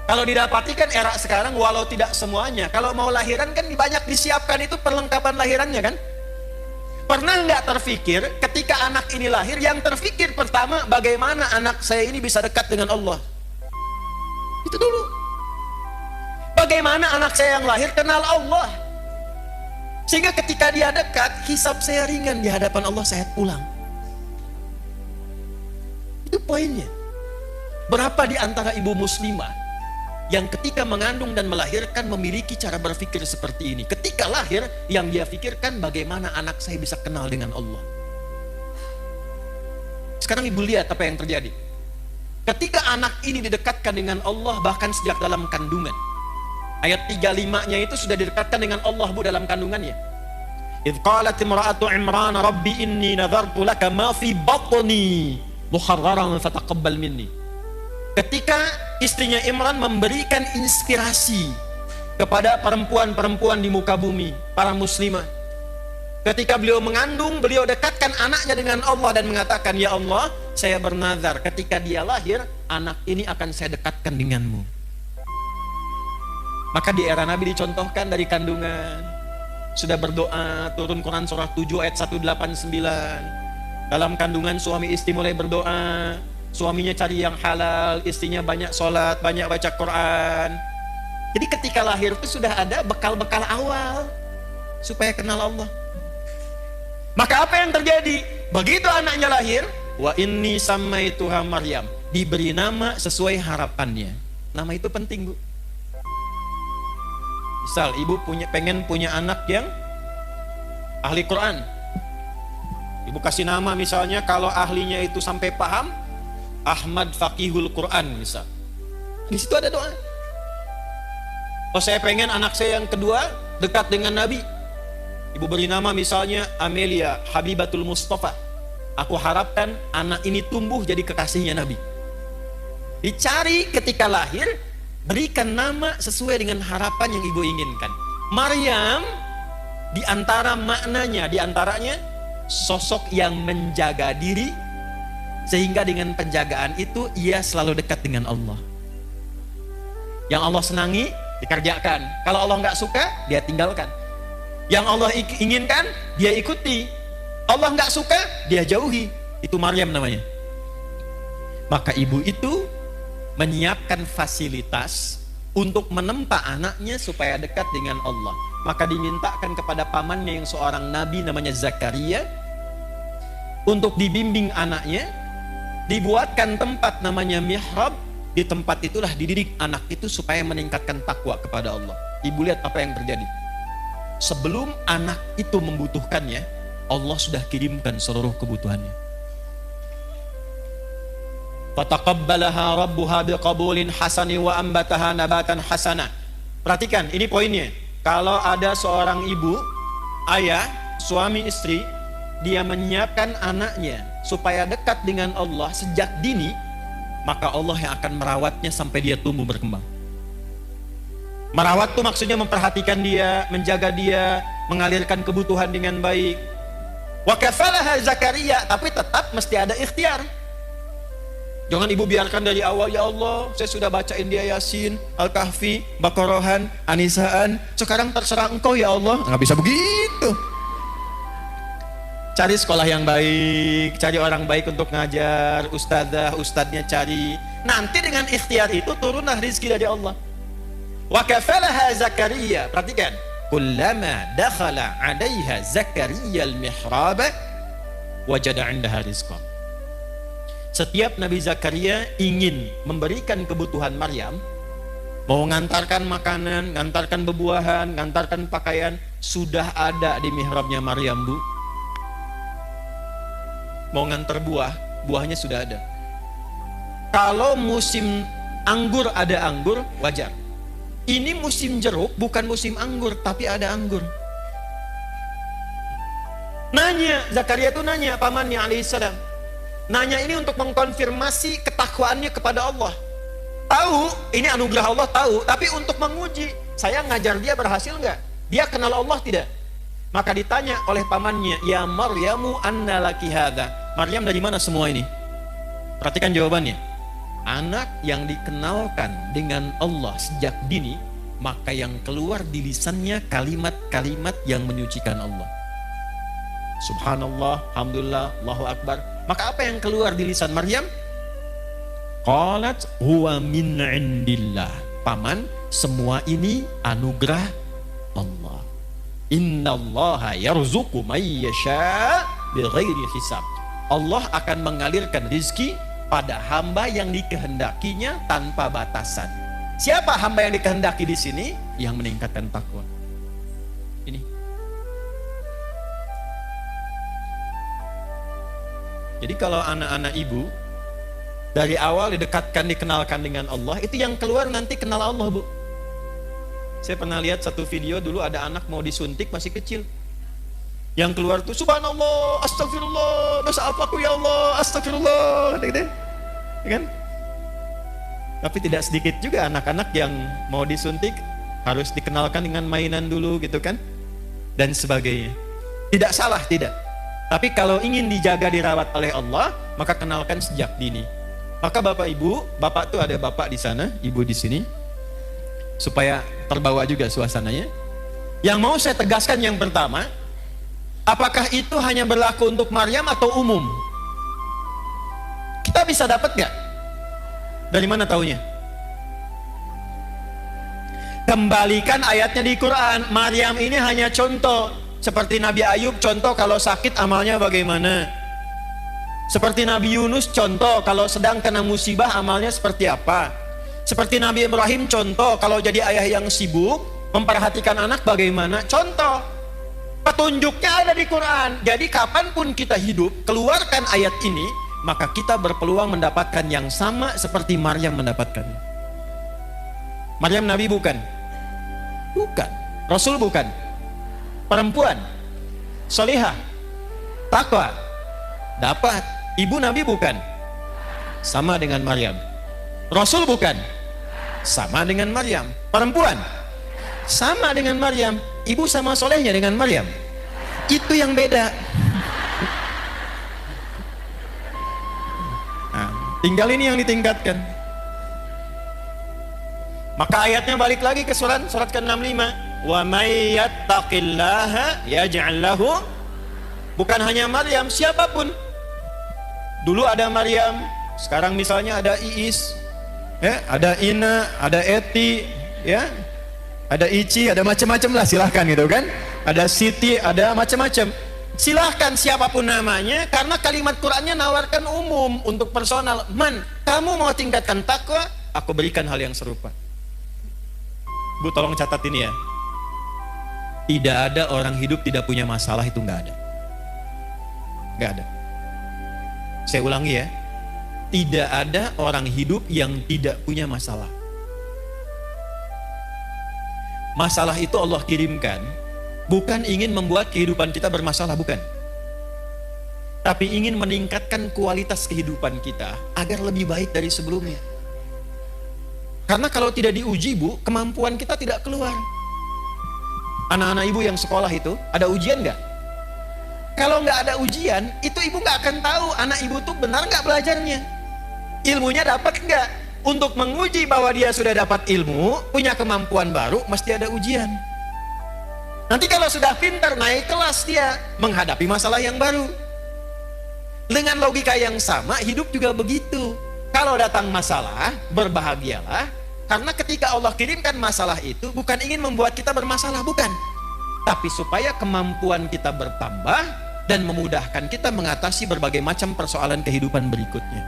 kalau didapati kan era sekarang, walau tidak semuanya, kalau mau lahiran kan banyak disiapkan itu perlengkapan lahirannya kan. Pernah nggak terfikir ketika anak ini lahir, yang terfikir pertama bagaimana anak saya ini bisa dekat dengan Allah? Itu dulu. Bagaimana anak saya yang lahir kenal Allah? Sehingga ketika dia dekat, hisab saya ringan di hadapan Allah, saya pulang. Itu poinnya. Berapa di antara ibu muslimah yang ketika mengandung dan melahirkan memiliki cara berpikir seperti ini? Ketika lahir, yang dia pikirkan bagaimana anak saya bisa kenal dengan Allah. Sekarang ibu lihat apa yang terjadi. Ketika anak ini didekatkan dengan Allah bahkan sejak dalam kandungan. Ayat 35-nya itu sudah didekatkan dengan Allah, Bu, dalam kandungannya. Idh qalat imra'atu Imran rabbi inni nadhartu laka ma fi batni muharraran fataqabbal minni. Ketika istrinya Imran memberikan inspirasi kepada perempuan-perempuan di muka bumi, para muslimah. Ketika beliau mengandung, beliau dekatkan anaknya dengan Allah dan mengatakan, ya Allah, saya bernazar ketika dia lahir, anak ini akan saya dekatkan denganmu. Maka di era Nabi dicontohkan dari kandungan, sudah berdoa, turun Quran surah 7 ayat 189. Dalam kandungan suami istri mulai berdoa, suaminya cari yang halal, istrinya banyak sholat, banyak baca Quran. Jadi ketika lahir itu sudah ada bekal-bekal awal supaya kenal Allah. Maka apa yang terjadi? Begitu anaknya lahir, wa inni sammaituha Maryam, diberi nama sesuai harapannya. Nama itu penting, Bu. Misal ibu pengen punya anak yang ahli Quran, ibu kasih nama misalnya kalau ahlinya itu sampai paham, Ahmad Faqihul Quran misal. Di situ ada doa. Oh, saya pengen anak saya yang kedua dekat dengan Nabi. Ibu beri nama misalnya Amelia Habibatul Mustafa. Aku harapkan anak ini tumbuh jadi kekasihnya Nabi. Dicari ketika lahir, berikan nama sesuai dengan harapan yang ibu inginkan. Maryam Di antara maknanya, di antaranya sosok yang menjaga diri, sehingga dengan penjagaan itu ia selalu dekat dengan Allah. Yang Allah senangi dikerjakan, kalau Allah nggak suka dia tinggalkan. Yang Allah inginkan dia ikuti, Allah nggak suka dia jauhi. Itu Maryam namanya. Maka ibu itu menyiapkan fasilitas untuk menempa anaknya supaya dekat dengan Allah. Maka dimintakan kepada pamannya yang seorang nabi namanya Zakaria untuk dibimbing anaknya. Dibuatkan tempat namanya mihrab. Di tempat itulah dididik anak itu supaya meningkatkan takwa kepada Allah. Ibu lihat apa yang terjadi. Sebelum anak itu membutuhkannya, Allah sudah kirimkan seluruh kebutuhannya. Fataqabbalaha rabbuha biqabulin hasani wa ambataha nabatan hasana. Perhatikan, ini poinnya. Kalau ada seorang ibu, ayah, suami istri, dia menyiapkan anaknya supaya dekat dengan Allah sejak dini, maka Allah yang akan merawatnya sampai dia tumbuh berkembang. Merawat itu maksudnya memperhatikan dia, menjaga dia, mengalirkan kebutuhan dengan baik. Wa kafalaha Zakaria, tapi tetap mesti ada ikhtiar. Jangan ibu biarkan dari awal, ya Allah, saya sudah bacain dia Yasin, Al-Kahfi, Baqarahan, Anisaan, sekarang terserah engkau ya Allah. Nggak bisa begitu. Cari sekolah yang baik, cari orang baik untuk ngajar, ustadznya cari. Nanti dengan ikhtiar itu turunlah rizki dari Allah. Wa kafalaha Zakaria, perhatikan. Kullama dakhala 'alaiha Zakaria al-mihrab wajada 'indaha rizqa. Setiap Nabi Zakaria ingin memberikan kebutuhan Maryam, mau ngantarkan makanan, ngantarkan bebuahan, ngantarkan pakaian, sudah ada di mihrabnya Maryam, Bu. Mau ngantar buah, buahnya sudah ada. Kalau musim anggur ada anggur, wajar. Ini musim jeruk, bukan musim anggur, tapi ada anggur. Nanya, Zakaria itu nanya pamannya alaihissalam. Nanya ini untuk mengkonfirmasi ketakwaannya kepada Allah. Tahu, ini anugerah Allah tahu, tapi untuk menguji, saya ngajar dia berhasil nggak? Dia kenal Allah tidak? Maka ditanya oleh pamannya, ya Maryamu anna laki hadha. Maryam dari mana semua ini? Perhatikan jawabannya. Anak yang dikenalkan dengan Allah sejak dini, maka yang keluar di lisannya kalimat-kalimat yang menyucikan Allah. Subhanallah, Alhamdulillah, Allahu Akbar. Maka apa yang keluar di lisan Maryam? Qalat huwa min indillah. Paman, semua ini anugerah Allah. Innallaha yarzuqu may yasha bighairi hisab. Allah akan mengalirkan rizki pada hamba yang dikehendakinya tanpa batasan. Siapa hamba yang dikehendaki di sini? Yang meningkatkan takwa. Ini. Jadi kalau anak-anak ibu dari awal didekatkan, dikenalkan dengan Allah, itu yang keluar nanti kenal Allah, Bu. Saya pernah lihat satu video dulu, ada anak mau disuntik masih kecil. Yang keluar tuh subhanallah, astagfirullah, dosa apa aku ya Allah, astagfirullah, gitu. Ya kan? Tapi tidak sedikit juga anak-anak yang mau disuntik harus dikenalkan dengan mainan dulu gitu kan, dan sebagainya. Tidak salah, tidak. Tapi kalau ingin dijaga, dirawat oleh Allah, maka kenalkan sejak dini. Maka Bapak Ibu, Bapak tuh ada Bapak di sana, Ibu di sini, supaya terbawa juga suasananya. Yang mau saya tegaskan yang pertama, apakah itu hanya berlaku untuk Maryam atau umum? Kita bisa dapat nggak? Dari mana taunya? Kembalikan ayatnya di Quran. Maryam ini hanya contoh. Seperti Nabi Ayub contoh kalau sakit amalnya bagaimana. Seperti Nabi Yunus contoh kalau sedang kena musibah amalnya seperti apa. Seperti Nabi Ibrahim contoh kalau jadi ayah yang sibuk memperhatikan anak bagaimana. Contoh. Petunjuknya ada di Quran. Jadi kapanpun kita hidup, keluarkan ayat ini, maka kita berpeluang mendapatkan yang sama seperti Maryam mendapatkannya. Maryam Nabi bukan? Bukan. Rasul bukan? Perempuan solihah, takwa, dapat. Ibu Nabi bukan? Sama dengan Maryam. Rasul bukan? Sama dengan Maryam. Perempuan? Sama dengan Maryam. ibu sama solehnya dengan Maryam. Itu yang beda. Nah, tinggal ini yang ditingkatkan. Maka ayatnya balik lagi ke surat ke-65. Wa may yattaqillaha yaj'al lahu, bukan hanya Maryam, siapapun. Dulu ada Maryam, sekarang misalnya ada Iis, ya, ada Ina, ada Eti, ya, ada Ici, ada macam-macam lah, silahkan gitu kan. Ada Siti, ada macam-macam. Silahkan siapapun namanya, karena kalimat Qur'annya nawarkan umum untuk personal. Man, kamu mau tingkatkan takwa, aku berikan hal yang serupa. Bu, tolong catat ini ya. Tidak ada orang hidup tidak punya masalah, itu nggak ada. Nggak ada. Saya ulangi ya. Tidak ada orang hidup yang tidak punya masalah. Masalah itu Allah kirimkan bukan ingin membuat kehidupan kita bermasalah, bukan. Tapi ingin meningkatkan kualitas kehidupan kita agar lebih baik dari sebelumnya. Karena kalau tidak diuji, Bu, kemampuan kita tidak keluar. Anak-anak ibu yang sekolah itu, ada ujian nggak? Kalau nggak ada ujian, itu ibu nggak akan tahu anak ibu tuh benar nggak belajarnya. Ilmunya dapat nggak? Untuk menguji bahwa dia sudah dapat ilmu, punya kemampuan baru, mesti ada ujian. Nanti kalau sudah pintar, naik kelas dia, menghadapi masalah yang baru. Dengan logika yang sama, hidup juga begitu. Kalau datang masalah, berbahagialah. Karena ketika Allah kirimkan masalah itu, bukan ingin membuat kita bermasalah, bukan. Tapi supaya kemampuan kita bertambah, dan memudahkan kita mengatasi berbagai macam persoalan kehidupan berikutnya.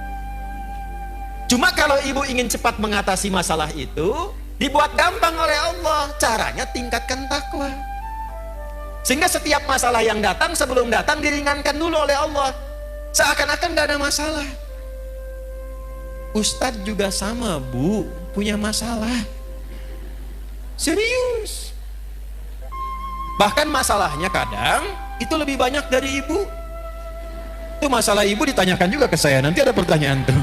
Cuma kalau ibu ingin cepat mengatasi masalah itu, dibuat gampang oleh Allah. Caranya tingkatkan takwa. Sehingga setiap masalah yang datang, sebelum datang diringankan dulu oleh Allah. Seakan-akan gak ada masalah. Ustadz juga sama, Bu, punya masalah. Serius. Bahkan masalahnya kadang itu lebih banyak dari ibu. Itu masalah ibu ditanyakan juga ke saya. Nanti ada pertanyaan tuh.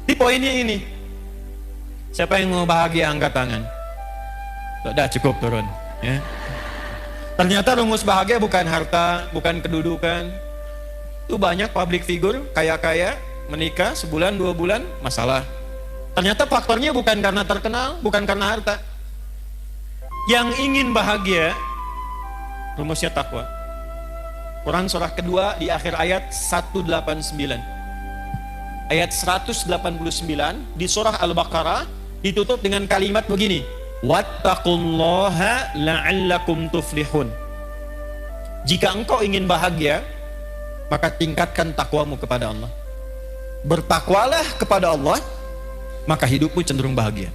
Di poinnya ini, siapa yang mau bahagia angkat tangan? Sudah cukup turun, ya. Ternyata rumus bahagia bukan harta, bukan kedudukan. Itu banyak public figure kaya-kaya menikah sebulan 2 bulan masalah. Ternyata faktornya bukan karena terkenal, bukan karena harta. Yang ingin bahagia, rumusnya takwa. Quran surah kedua di akhir ayat 189. Ayat 189 di surah Al-Baqarah ditutup dengan kalimat begini. Wattaqullaha la'allakum tuflihun. Jika engkau ingin bahagia, maka tingkatkan takwamu kepada Allah. Bertakwalah kepada Allah, maka hidupmu cenderung bahagia.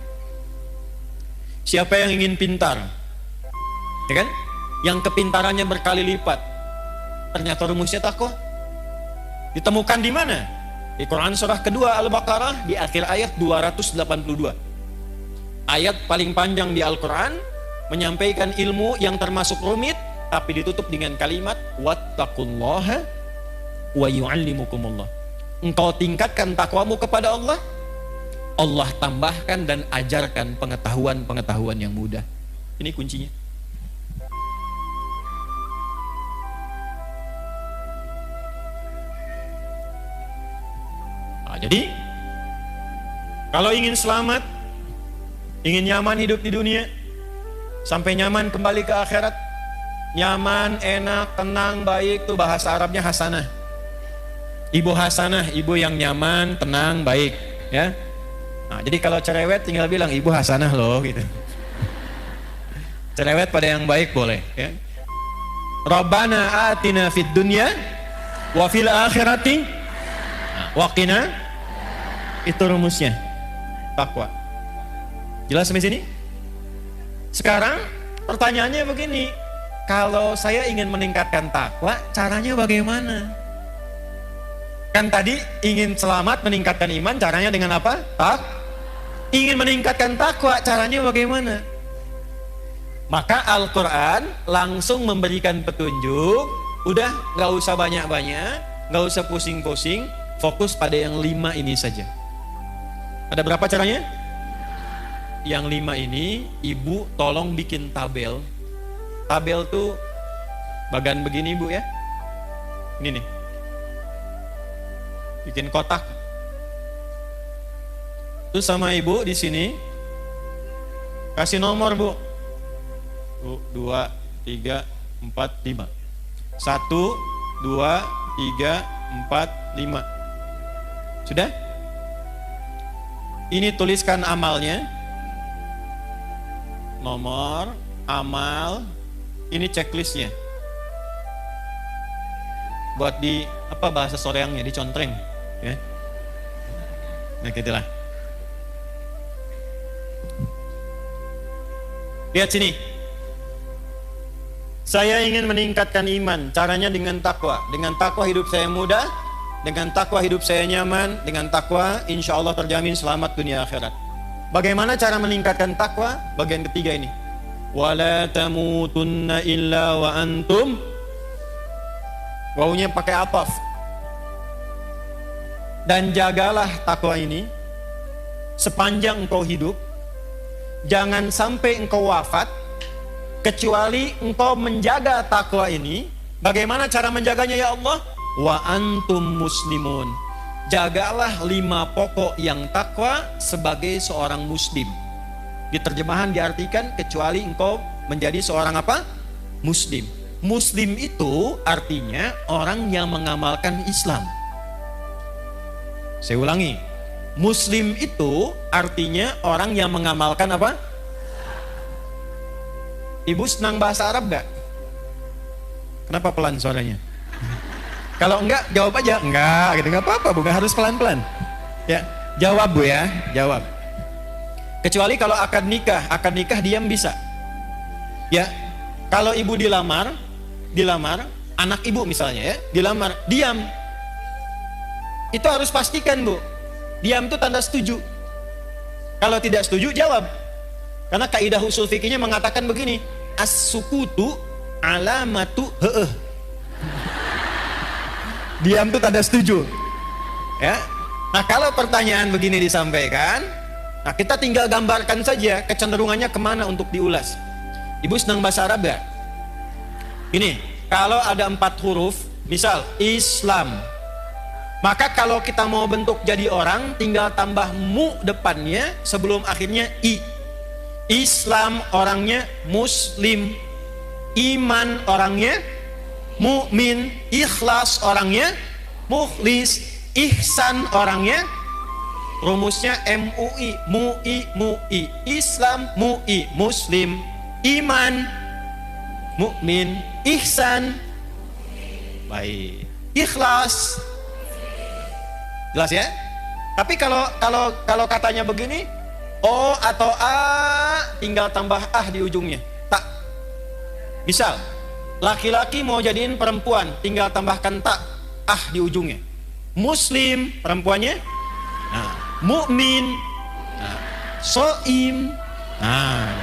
Siapa yang ingin pintar, ya kan? Yang kepintarannya berkali lipat, ternyata rumusnya takwa. Ditemukan di mana? Di Quran surah kedua Al-Baqarah di akhir ayat 282. Ayat paling panjang di Al-Quran, menyampaikan ilmu yang termasuk rumit, tapi ditutup dengan kalimat wattaqullaha wa yu'allimukumullah. Engkau tingkatkan takwamu kepada Allah, Allah tambahkan dan ajarkan pengetahuan-pengetahuan yang mudah. Ini kuncinya. Nah, jadi kalau ingin selamat, ingin nyaman hidup di dunia, sampai nyaman kembali ke akhirat, nyaman, enak, tenang, baik, itu bahasa Arabnya hasanah. Ibu hasanah, ibu yang nyaman, tenang, baik, ya. Nah, jadi kalau cerewet tinggal bilang ibu hasanah loh, gitu. Cerewet pada yang baik boleh, ya. Rabbana atina fid dunya wa fil akhirati wa qina. Itu rumusnya takwa. Jelas sampai sini? Sekarang pertanyaannya begini, kalau saya ingin meningkatkan takwa, caranya bagaimana? Kan tadi ingin selamat, meningkatkan iman, caranya dengan apa? Ingin meningkatkan takwa, caranya bagaimana? Maka Al-Quran langsung memberikan petunjuk. Udah, gak usah banyak-banyak, gak usah pusing-pusing, fokus pada yang 5 ini saja. Ada berapa caranya? yang 5 ini ibu tolong bikin tabel. Tabel tuh bagan begini ibu ya. Ini nih. Bikin kotak. Terus sama ibu di sini kasih nomor bu. 2, 3, 4, 5. 1, 2, 3, 4, 5. Sudah? Ini tuliskan amalnya. Nomor, amal, ini checklistnya. Buat di apa bahasa soreangnya, dicontreng, ya. Nah, gitulah. Lihat sini. Saya ingin meningkatkan iman. Caranya dengan takwa. Dengan takwa hidup saya mudah. Dengan takwa hidup saya nyaman. Dengan takwa insya Allah terjamin selamat dunia akhirat. Bagaimana cara meningkatkan takwa? Bagian ketiga ini. Wala tamutunna illa wa antum. Wawunya pakai ataf. Dan jagalah takwa ini sepanjang engkau hidup. Jangan sampai engkau wafat kecuali engkau menjaga takwa ini. Bagaimana cara menjaganya ya Allah? Wa antum muslimun. Jagalah 5 pokok yang takwa sebagai seorang muslim. Di terjemahan diartikan kecuali engkau menjadi seorang apa? Muslim. Muslim itu artinya orang yang mengamalkan Islam. Saya ulangi. Muslim itu artinya orang yang mengamalkan apa? Ibu senang bahasa Arab gak? Kenapa pelan suaranya? Kalau enggak, jawab aja. Enggak, gitu, enggak apa-apa, bukan harus pelan-pelan. Ya, jawab bu ya, jawab. Kecuali kalau akad nikah diam bisa. Ya, kalau ibu dilamar, anak ibu misalnya ya, dilamar, diam. Itu harus pastikan bu. Diam itu tanda setuju. Kalau tidak setuju, jawab. Karena kaidah usul fikihnya mengatakan begini, as-sukutu alamatu heeh. Diam itu tanda setuju. Ya. Nah, kalau pertanyaan begini disampaikan, nah kita tinggal gambarkan saja kecenderungannya kemana untuk diulas. Ibu senang bahasa Arab gak? Ini, kalau ada 4 huruf, misal Islam, maka kalau kita mau bentuk jadi orang, tinggal tambah mu depannya sebelum akhirnya i. Islam orangnya muslim, iman orangnya mukmin, ikhlas orangnya mukhlis, ihsan orangnya rumusnya MUI, MUI, Islam, MUI, muslim, iman, mukmin, ihsan, baik, ikhlas. Jelas ya? Tapi kalau katanya begini, O atau A tinggal tambah ah di ujungnya. Tak. Misal laki-laki mau jadiin perempuan, tinggal tambahkan tak ah di ujungnya. Muslim perempuannya, nah, mukmin, nah, soim, nah.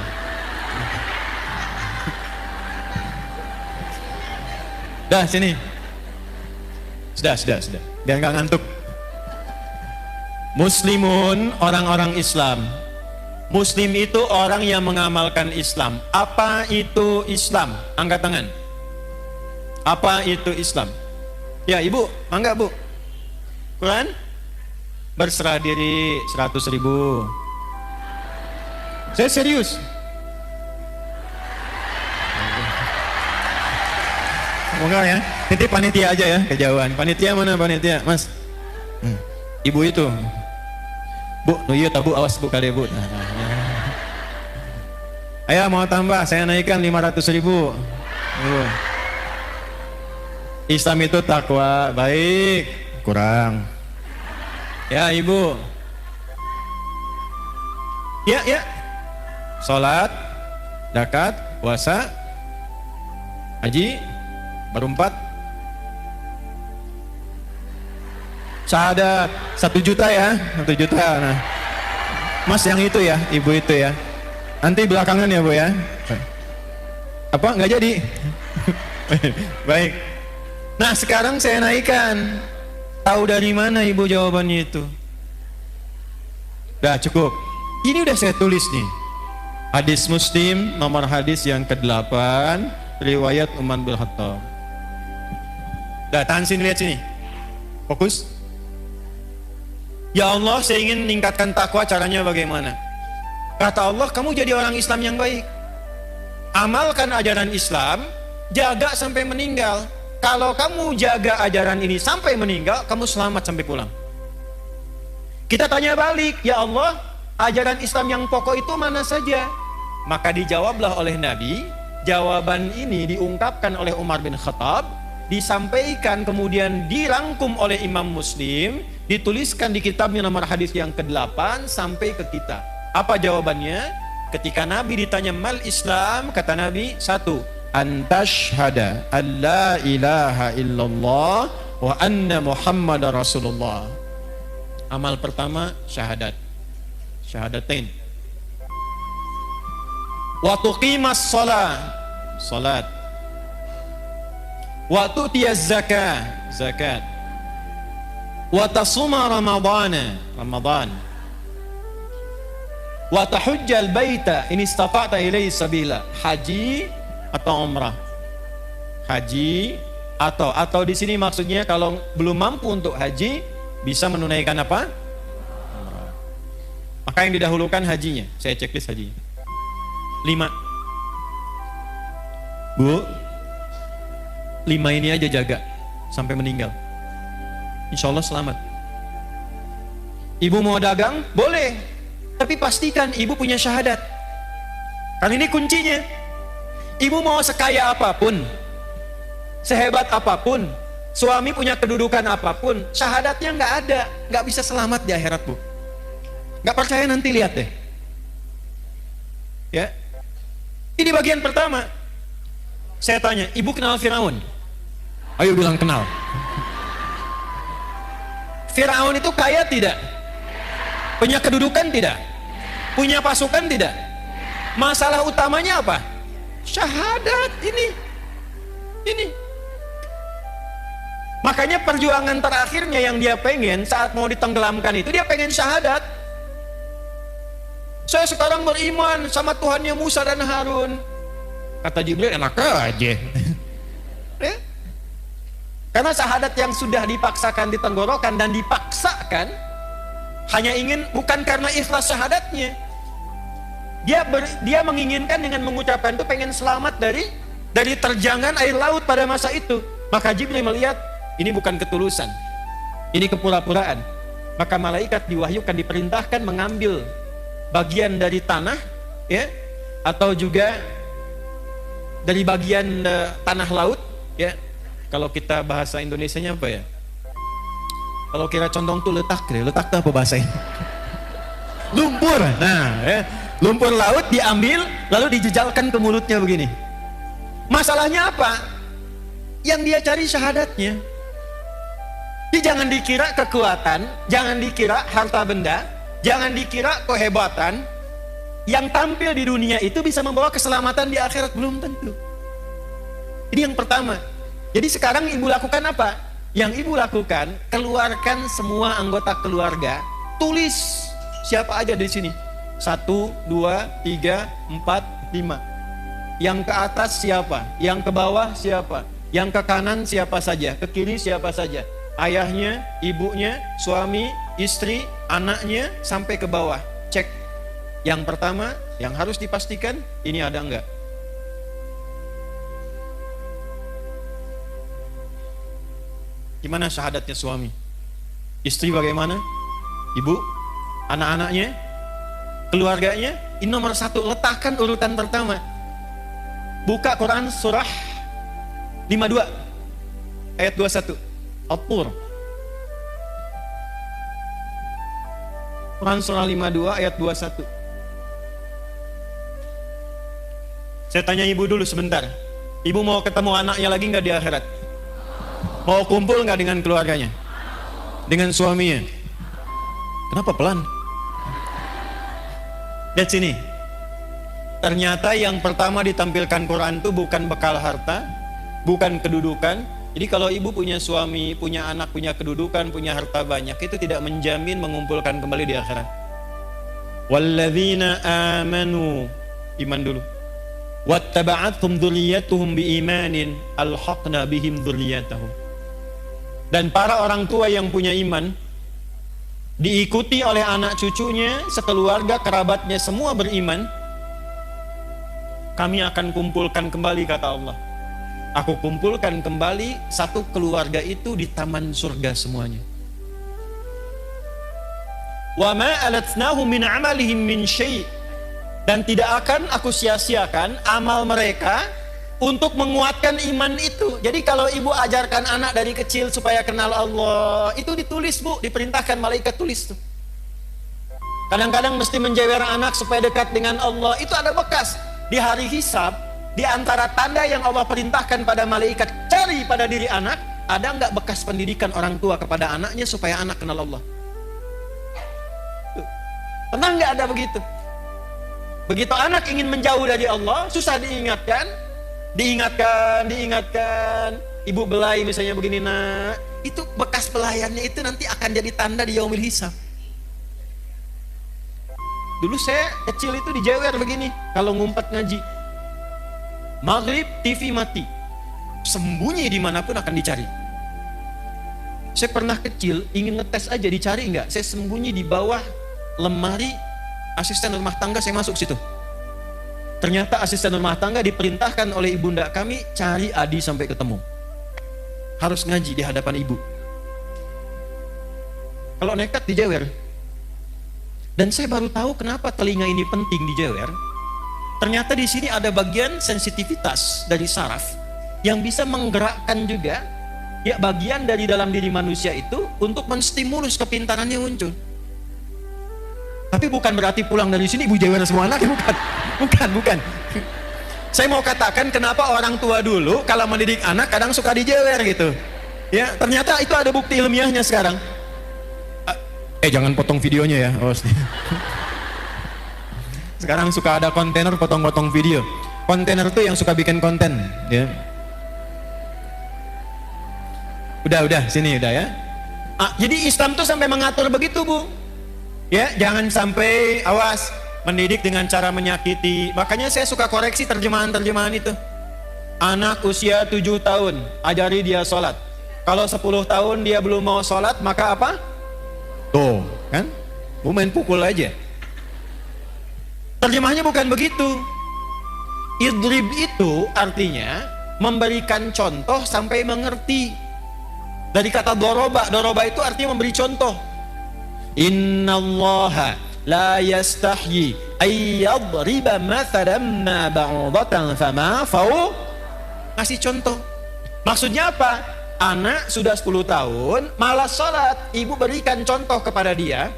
Dah sini. Sudah. Biar nggak ngantuk. Muslimun orang-orang Islam. Muslim itu orang yang mengamalkan Islam. Apa itu Islam? Angkat tangan. Apa itu Islam? Ya ibu, mangga bu. Quran? Berserah diri 100.000. Saya serius. Enggak ya, titip panitia aja ya, kejauhan. Panitia mana panitia, mas? Ibu itu. Bu, iya tabu, awas bu kali bu. Ayo mau tambah, saya naikkan 500.000. Islam itu takwa, baik, kurang. Ya ibu. Ya. Sholat, zakat, puasa, haji, baru 4. Syahadat 1 juta ya, 1 juta. Nah, mas yang itu ya, ibu itu ya. Nanti belakangan ya bu ya. Apa nggak jadi? Baik. Nah sekarang saya naikkan. Tahu dari mana ibu jawabannya itu? Udah cukup. Ini udah saya tulis nih. Hadis Muslim nomor hadis yang ke-8, riwayat Umar bin Khattab. Dah, tahan sini, lihat sini. Fokus. Ya Allah, saya ingin meningkatkan takwa, caranya bagaimana? Kata Allah, kamu jadi orang Islam yang baik. Amalkan ajaran Islam, jaga sampai meninggal. Kalau kamu jaga ajaran ini sampai meninggal, kamu selamat sampai pulang. Kita tanya balik, ya Allah, ajaran Islam yang pokok itu mana saja? Maka dijawablah oleh Nabi, jawaban ini diungkapkan oleh Umar bin Khattab, disampaikan kemudian dirangkum oleh Imam Muslim, dituliskan di kitabnya nomor hadis yang ke-8 sampai ke kita. Apa jawabannya? Ketika Nabi ditanya mal Islam, kata Nabi, 1, antashhada an la ilaha illallah wa anna Muhammadar Rasulullah. Amal pertama syahadat, syahadatain. Wa tuqimas salat, wa tu'tiyaz zakat, wa tasuma ramadan, wa tahujjal baita in istata'ta ilaihi sabila. Haji atau umrah. Haji atau di sini maksudnya kalau belum mampu untuk haji bisa menunaikan apa? Umrah. Maka yang didahulukan hajinya. Saya checklist hajinya. 5. Bu, 5 ini aja jaga sampai meninggal. Insya Allah selamat. Ibu mau dagang? Boleh. Tapi pastikan ibu punya syahadat. Karena ini kuncinya. Ibu mau sekaya apapun, sehebat apapun, suami punya kedudukan apapun, syahadatnya nggak ada, nggak bisa selamat di akhirat, Bu. Nggak percaya nanti lihat deh. Ya. Ini bagian pertama. Saya tanya, ibu kenal Firaun? Ayo bilang kenal. Firaun itu kaya tidak? Punya kedudukan tidak? Punya pasukan tidak? Masalah utamanya apa? Syahadat ini. Makanya perjuangan terakhirnya yang dia pengen saat mau ditenggelamkan itu, dia pengen syahadat. Saya sekarang beriman sama Tuhannya Musa dan Harun. Kata Jibril, enak aja. Ya? Karena syahadat yang sudah dipaksakan di tenggorokan dan dipaksakan hanya ingin, bukan karena ikhlas syahadatnya. Dia menginginkan dengan mengucapkan itu pengen selamat dari terjangan air laut pada masa itu. Maka Jibril melihat ini bukan ketulusan, ini kepura-puraan. Maka malaikat diwahyukan, diperintahkan mengambil bagian dari tanah, ya, atau juga dari bagian tanah laut, ya. Kalau kita bahasa Indonesianya apa ya? Kalau kira condong tuh letak tuh apa bahasanya? Lumpur. Nah, ya. Lumpur laut diambil lalu dijejalkan ke mulutnya begini. Masalahnya apa? Yang dia cari syahadatnya. Jadi jangan dikira kekuatan, jangan dikira harta benda, jangan dikira kehebatan. Yang tampil di dunia itu bisa membawa keselamatan di akhirat, belum tentu. Ini yang pertama. Jadi sekarang ibu lakukan apa? Yang ibu lakukan, keluarkan semua anggota keluarga, tulis siapa aja di sini. 1, 2, 3, 4, 5. Yang ke atas siapa? Yang ke bawah siapa? Yang ke kanan siapa saja? Ke kiri siapa saja? Ayahnya, ibunya, suami, istri, anaknya, sampai ke bawah. Cek. Yang pertama, yang harus dipastikan, ini ada enggak? Gimana syahadatnya suami? Istri bagaimana? Ibu? Anak-anaknya? Keluarganya? Ini nomor 1, letakkan urutan pertama. Buka Quran surah 52 ayat 21, At-Tur. Quran surah 52 ayat 21. Saya tanya ibu dulu sebentar. Ibu mau ketemu anaknya lagi nggak di akhirat? Mau kumpul nggak dengan keluarganya? Dengan suaminya? Kenapa pelan? Lihat sini. Ternyata yang pertama ditampilkan Quran itu bukan bekal harta, bukan kedudukan. Jadi kalau ibu punya suami, punya anak, punya kedudukan, punya harta banyak, itu tidak menjamin mengumpulkan kembali di akhirat. walladzina amanu, iman dulu, wattaba'athum dzurriyyatuhum biimanin alhaqna bihim dzurriyyatahum. Dan para orang tua yang punya iman diikuti oleh anak cucunya, sekeluarga, kerabatnya, semua beriman, kami akan kumpulkan kembali, kata Allah. Aku kumpulkan kembali satu keluarga itu di taman surga semuanya. Wa ma alatnahu min amalihim min syai'. Dan tidak akan aku sia-siakan amal mereka untuk menguatkan iman itu. Jadi kalau ibu ajarkan anak dari kecil supaya kenal Allah, itu ditulis, Bu, diperintahkan malaikat tulis tuh. Kadang-kadang mesti menjewer anak supaya dekat dengan Allah, itu ada bekas. Di hari hisab, di antara tanda yang Allah perintahkan pada malaikat cari pada diri anak, ada nggak bekas pendidikan orang tua kepada anaknya supaya anak kenal Allah? Pernah nggak ada begitu? Begitu anak ingin menjauh dari Allah, susah diingatkan. Ibu belai misalnya begini, nak, itu bekas belayannya itu nanti akan jadi tanda di yaumil hisab. Dulu saya kecil itu dijewer begini, kalau ngumpet ngaji. Maghrib TV mati, sembunyi dimanapun akan dicari. Saya pernah kecil ingin ngetes aja, dicari nggak? Saya sembunyi di bawah lemari asisten rumah tangga, saya masuk situ. Ternyata asisten rumah tangga diperintahkan oleh ibunda kami, cari Adi sampai ketemu. Harus ngaji di hadapan ibu. Kalau nekat dijewer. Dan saya baru tahu kenapa telinga ini penting dijewer. Ternyata di sini ada bagian sensitivitas dari saraf yang bisa menggerakkan juga ya bagian dari dalam diri manusia itu untuk menstimulus kepintarannya muncul. Tapi bukan berarti pulang dari sini ibu jewer semua anak, bukan. Saya mau katakan kenapa orang tua dulu kalau mendidik anak kadang suka dijewer gitu. Ya, ternyata itu ada bukti ilmiahnya sekarang. Jangan potong videonya ya. Sekarang suka ada kontainer potong-potong video. Kontainer tuh yang suka bikin konten, ya. Udah, sini udah ya. Jadi Islam tuh sampai mengatur begitu, Bu. Ya, jangan sampai awas mendidik dengan cara menyakiti. Makanya saya suka koreksi terjemahan-terjemahan itu. Anak usia 7 tahun, ajari dia sholat. Kalau 10 tahun dia belum mau sholat, maka apa? Tuh, kan? Lu main pukul aja. Terjemahnya bukan begitu. Idrib itu artinya memberikan contoh sampai mengerti. Dari kata doroba itu artinya memberi contoh. Innallaha la yastahyi ayyadriba mathalan ma ba'udatan fama fau. Ngasih contoh. Maksudnya apa? Anak sudah 10 tahun malas sholat, ibu berikan contoh kepada dia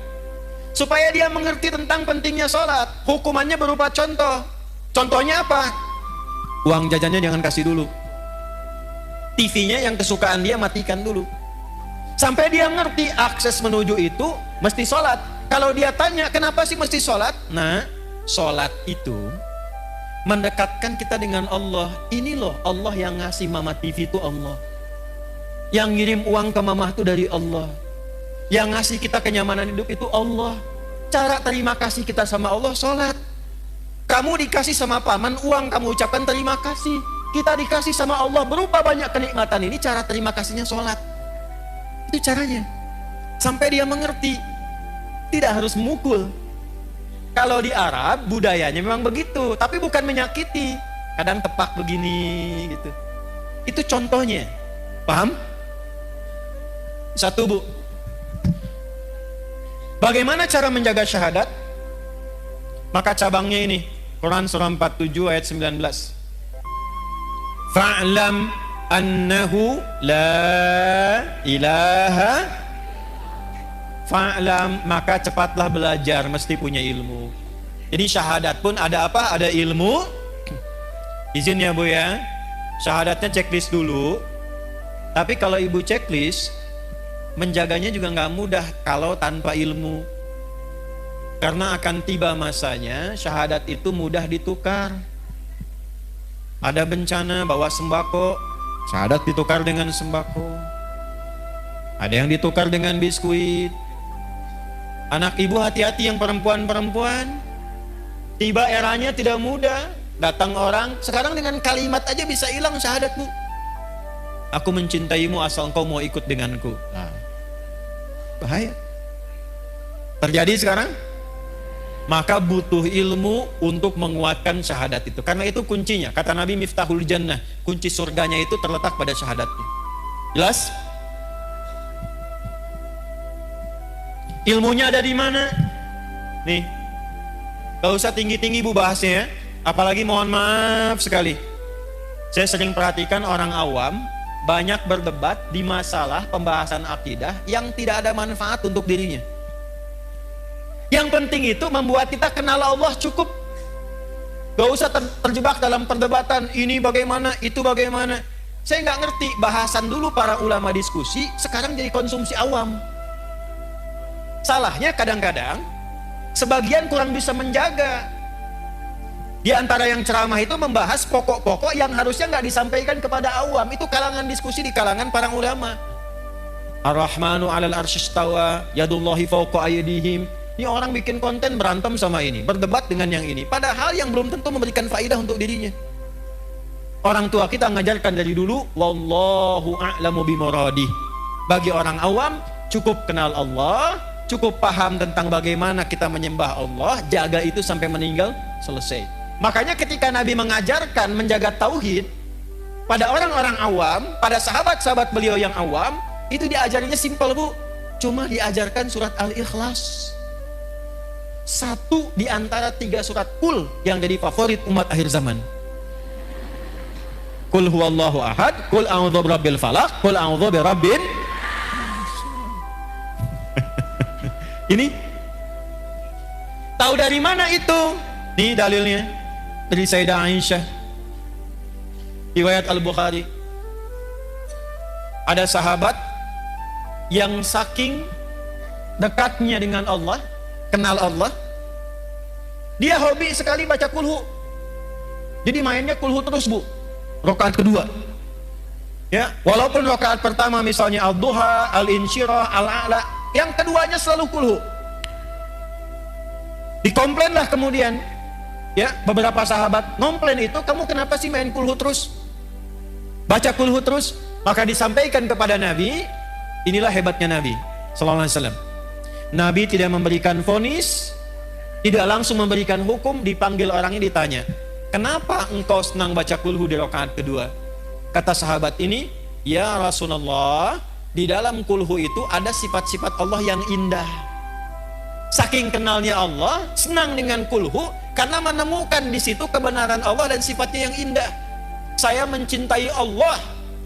supaya dia mengerti tentang pentingnya sholat. Hukumannya berupa contoh. Contohnya apa? Uang jajannya jangan kasih dulu, TV-nya yang kesukaan dia matikan dulu, sampai dia ngerti akses menuju itu mesti sholat. Kalau dia tanya kenapa sih mesti sholat, nah sholat itu mendekatkan kita dengan Allah. Ini loh Allah yang ngasih mama TV itu Allah, yang ngirim uang ke mama itu dari Allah, yang ngasih kita kenyamanan hidup itu Allah. Cara terima kasih kita sama Allah sholat. Kamu dikasih sama paman uang, kamu ucapkan terima kasih. Kita dikasih sama Allah berupa banyak kenikmatan, ini cara terima kasihnya sholat. Itu caranya. Sampai dia mengerti. Tidak harus memukul. Kalau di Arab budayanya memang begitu, tapi bukan menyakiti. Kadang tepak begini gitu. Itu contohnya. Paham? Satu, Bu. Bagaimana cara menjaga syahadat? Maka cabangnya ini, Quran surah 47 ayat 19. Fa'lam annahu la ilaha. Fa'lam, maka cepatlah belajar, mesti punya ilmu. Jadi syahadat pun ada apa? Ada ilmu. Izin ya Bu ya, syahadatnya checklist dulu. Tapi kalau ibu checklist, menjaganya juga nggak mudah kalau tanpa ilmu. Karena akan tiba masanya syahadat itu mudah ditukar. Ada bencana bawa sembako, syahadat ditukar dengan sembako. Ada yang ditukar dengan biskuit. Anak ibu hati-hati yang perempuan-perempuan. Tiba eranya tidak mudah. Datang orang, sekarang dengan kalimat aja bisa hilang syahadatmu. Aku mencintaimu asal engkau mau ikut denganku. Nah, bahaya. Terjadi sekarang. Maka butuh ilmu untuk menguatkan syahadat itu. Karena itu kuncinya. Kata Nabi, Miftahul Jannah, kunci surganya itu terletak pada syahadatnya. Jelas? Ilmunya ada di mana? Nih, gak usah tinggi-tinggi bu bahasnya ya. Apalagi mohon maaf sekali, saya sering perhatikan orang awam banyak berdebat di masalah pembahasan akidah yang tidak ada manfaat untuk dirinya. Yang penting itu membuat kita kenal Allah cukup. Gak usah terjebak dalam perdebatan ini bagaimana, itu bagaimana. Saya nggak ngerti, bahasan dulu para ulama diskusi, sekarang jadi konsumsi awam. Salahnya kadang-kadang sebagian kurang bisa menjaga. Di antara yang ceramah itu membahas pokok-pokok yang harusnya nggak disampaikan kepada awam. Itu kalangan diskusi di kalangan para ulama. Ar-Rahmanu 'alal arsy istawa, yadullahi fawqa aydihim. Ini orang bikin konten berantem sama ini, berdebat dengan yang ini. Padahal yang belum tentu memberikan faidah untuk dirinya. Orang tua kita mengajarkan dari dulu, wallahu a'lamu bimuradih. Bagi orang awam, cukup kenal Allah, cukup paham tentang bagaimana kita menyembah Allah, jaga itu sampai meninggal, selesai. Makanya ketika Nabi mengajarkan menjaga tauhid pada orang-orang awam, pada sahabat-sahabat beliau yang awam, itu diajarinya simpel bu, cuma diajarkan surat Al-Ikhlas. Satu di antara 3 surat Qul yang jadi favorit umat akhir zaman. Qul huwallahu ahad, Qul a'udzu birabbil falaq, Qul a'udzu birabbin. Ini tahu dari mana itu? Nih dalilnya dari Sayyidah Aisyah, riwayat Al-Bukhari. Ada sahabat yang saking dekatnya dengan Allah, kenal Allah, dia hobi sekali baca kulhu. Jadi mainnya kulhu terus bu, rakaat kedua. Ya, walaupun rakaat pertama misalnya al-duha, al-insyirah, al-a'la, yang keduanya selalu kulhu. Dikomplainlah kemudian, ya beberapa sahabat ngomplain itu, kamu kenapa sih main kulhu terus, baca kulhu terus? Maka disampaikan kepada Nabi, inilah hebatnya Nabi Sallallahu Alaihi Wasallam. Nabi tidak memberikan vonis, tidak langsung memberikan hukum. Dipanggil orangnya, ditanya, kenapa engkau senang baca kulhu di rakaat kedua? Kata sahabat ini, ya Rasulullah, di dalam kulhu itu ada sifat-sifat Allah yang indah. Saking kenalnya Allah, senang dengan kulhu karena menemukan di situ kebenaran Allah dan sifatnya yang indah. Saya mencintai Allah,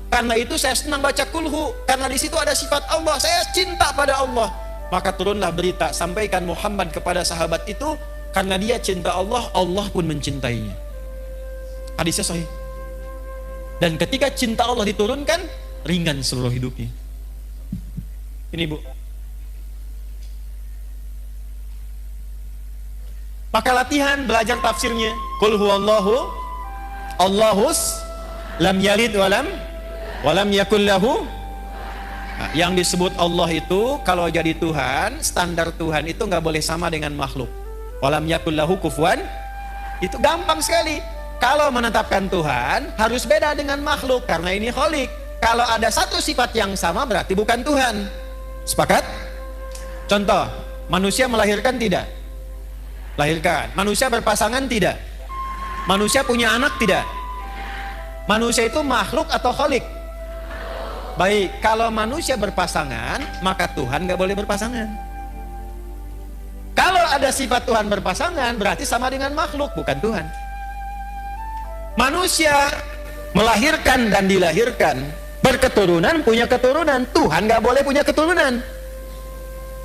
karena itu saya senang baca kulhu, karena di situ ada sifat Allah. Saya cinta pada Allah. Maka turunlah berita, sampaikan Muhammad kepada sahabat itu, karena dia cinta Allah, Allah pun mencintainya. Hadisnya sahih. Dan ketika cinta Allah diturunkan, ringan seluruh hidupnya. Ini bu. Maka latihan belajar tafsirnya. Qul huwallahu Allahus lam yalid walam yakul lahu. Nah, yang disebut Allah itu kalau jadi Tuhan, standar Tuhan itu nggak boleh sama dengan makhluk. Walam yakul lahu kufuwan, itu gampang sekali. Kalau menetapkan Tuhan harus beda dengan makhluk karena ini kholik. Kalau ada satu sifat yang sama berarti bukan Tuhan. Sepakat? Contoh, manusia melahirkan tidak? Lahirkan. Manusia berpasangan tidak? Manusia punya anak tidak? Manusia itu makhluk atau kholik? Baik, kalau manusia berpasangan, maka Tuhan gak boleh berpasangan. Kalau ada sifat Tuhan berpasangan, berarti sama dengan makhluk, bukan Tuhan. Manusia melahirkan dan dilahirkan, berketurunan, punya keturunan. Tuhan gak boleh punya keturunan.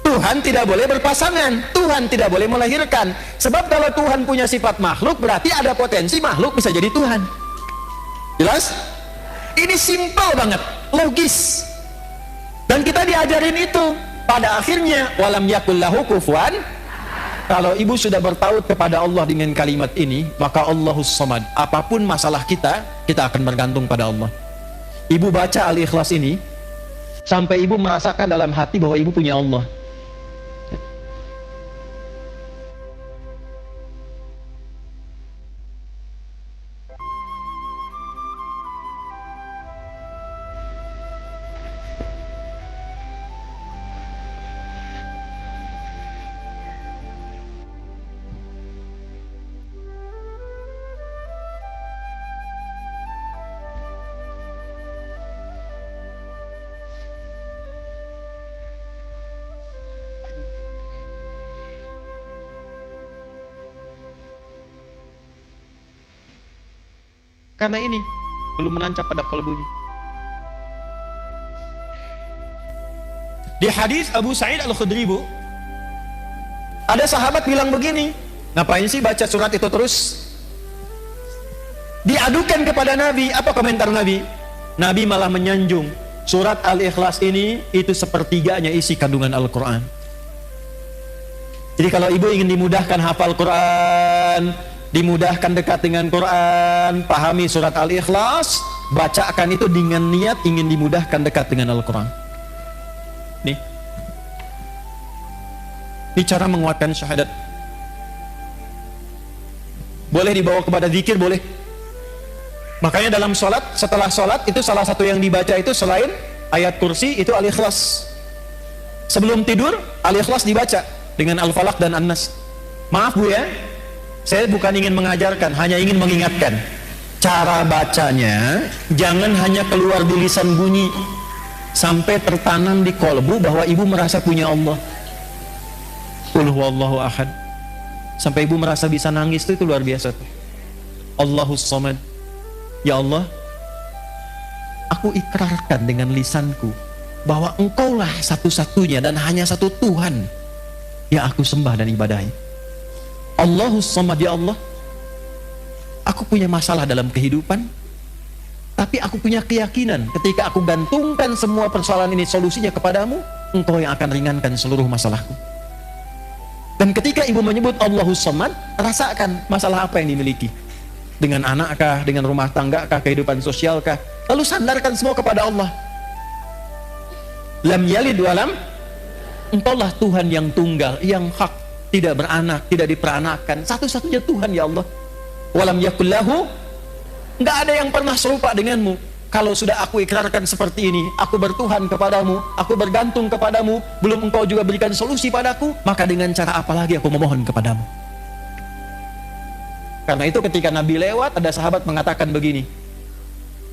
Tuhan tidak boleh berpasangan, Tuhan tidak boleh melahirkan. Sebab kalau Tuhan punya sifat makhluk, berarti ada potensi makhluk bisa jadi Tuhan. Jelas? Ini simpel banget, logis. Dan kita diajarin itu. Pada akhirnya, walam yakul lahu kufuwan. Kalau ibu sudah bertaut kepada Allah dengan kalimat ini, maka Allahus Samad. Apapun masalah kita akan bergantung pada Allah. Ibu baca Al-Ikhlas ini, sampai ibu merasakan dalam hati bahwa ibu punya Allah. Karena ini belum menancap pada kalbunya. Di hadis Abu Sa'id Al-Khudri, Bu, ada sahabat bilang begini, ngapain sih baca surat itu terus? Diadukan kepada Nabi. Apa komentar Nabi? Nabi malah menyanjung, surat Al-Ikhlas ini itu sepertiganya isi kandungan Al-Quran. Jadi kalau ibu ingin dimudahkan hafal Quran, dimudahkan dekat dengan Quran, pahami surat Al-Ikhlas, bacakan itu dengan niat ingin dimudahkan dekat dengan Al-Quran. Nih, ini cara menguatkan syahadat. Boleh dibawa kepada zikir, boleh. Makanya dalam sholat, setelah sholat itu salah satu yang dibaca itu selain ayat kursi itu Al-Ikhlas. Sebelum tidur Al-Ikhlas dibaca dengan Al-Falaq dan An-Nas. Maaf Bu ya, saya bukan ingin mengajarkan, hanya ingin mengingatkan. Cara bacanya jangan hanya keluar di lisan bunyi, sampai tertanam di kolbu bahwa ibu merasa punya Allah. Qul huwallahu ahad. Sampai ibu merasa bisa nangis itu luar biasa tuh. Allahus Samad. Ya Allah, aku ikrarkan dengan lisanku bahwa Engkaulah satu-satunya dan hanya satu Tuhan yang aku sembah dan ibadahi. Allahus Samad, ya Allah, aku punya masalah dalam kehidupan, tapi aku punya keyakinan ketika aku gantungkan semua persoalan ini solusinya kepadamu, Engkau yang akan ringankan seluruh masalahku. Dan ketika ibu menyebut Allahus Samad, rasakan masalah apa yang dimiliki. Dengan anakkah, dengan rumah tanggakah, kehidupan sosialkah, lalu sandarkan semua kepada Allah. Lam yalid walam, Engkaulah Tuhan yang tunggal, yang hak, tidak beranak, tidak diperanakan, satu-satunya Tuhan ya Allah. Walam yakullahu, enggak ada yang pernah serupa denganmu. Kalau sudah aku ikrarkan seperti ini, aku bertuhan kepadamu, aku bergantung kepadamu, belum Engkau juga berikan solusi padaku, maka dengan cara apa lagi aku memohon kepadamu? Karena itu ketika Nabi lewat, ada sahabat mengatakan begini,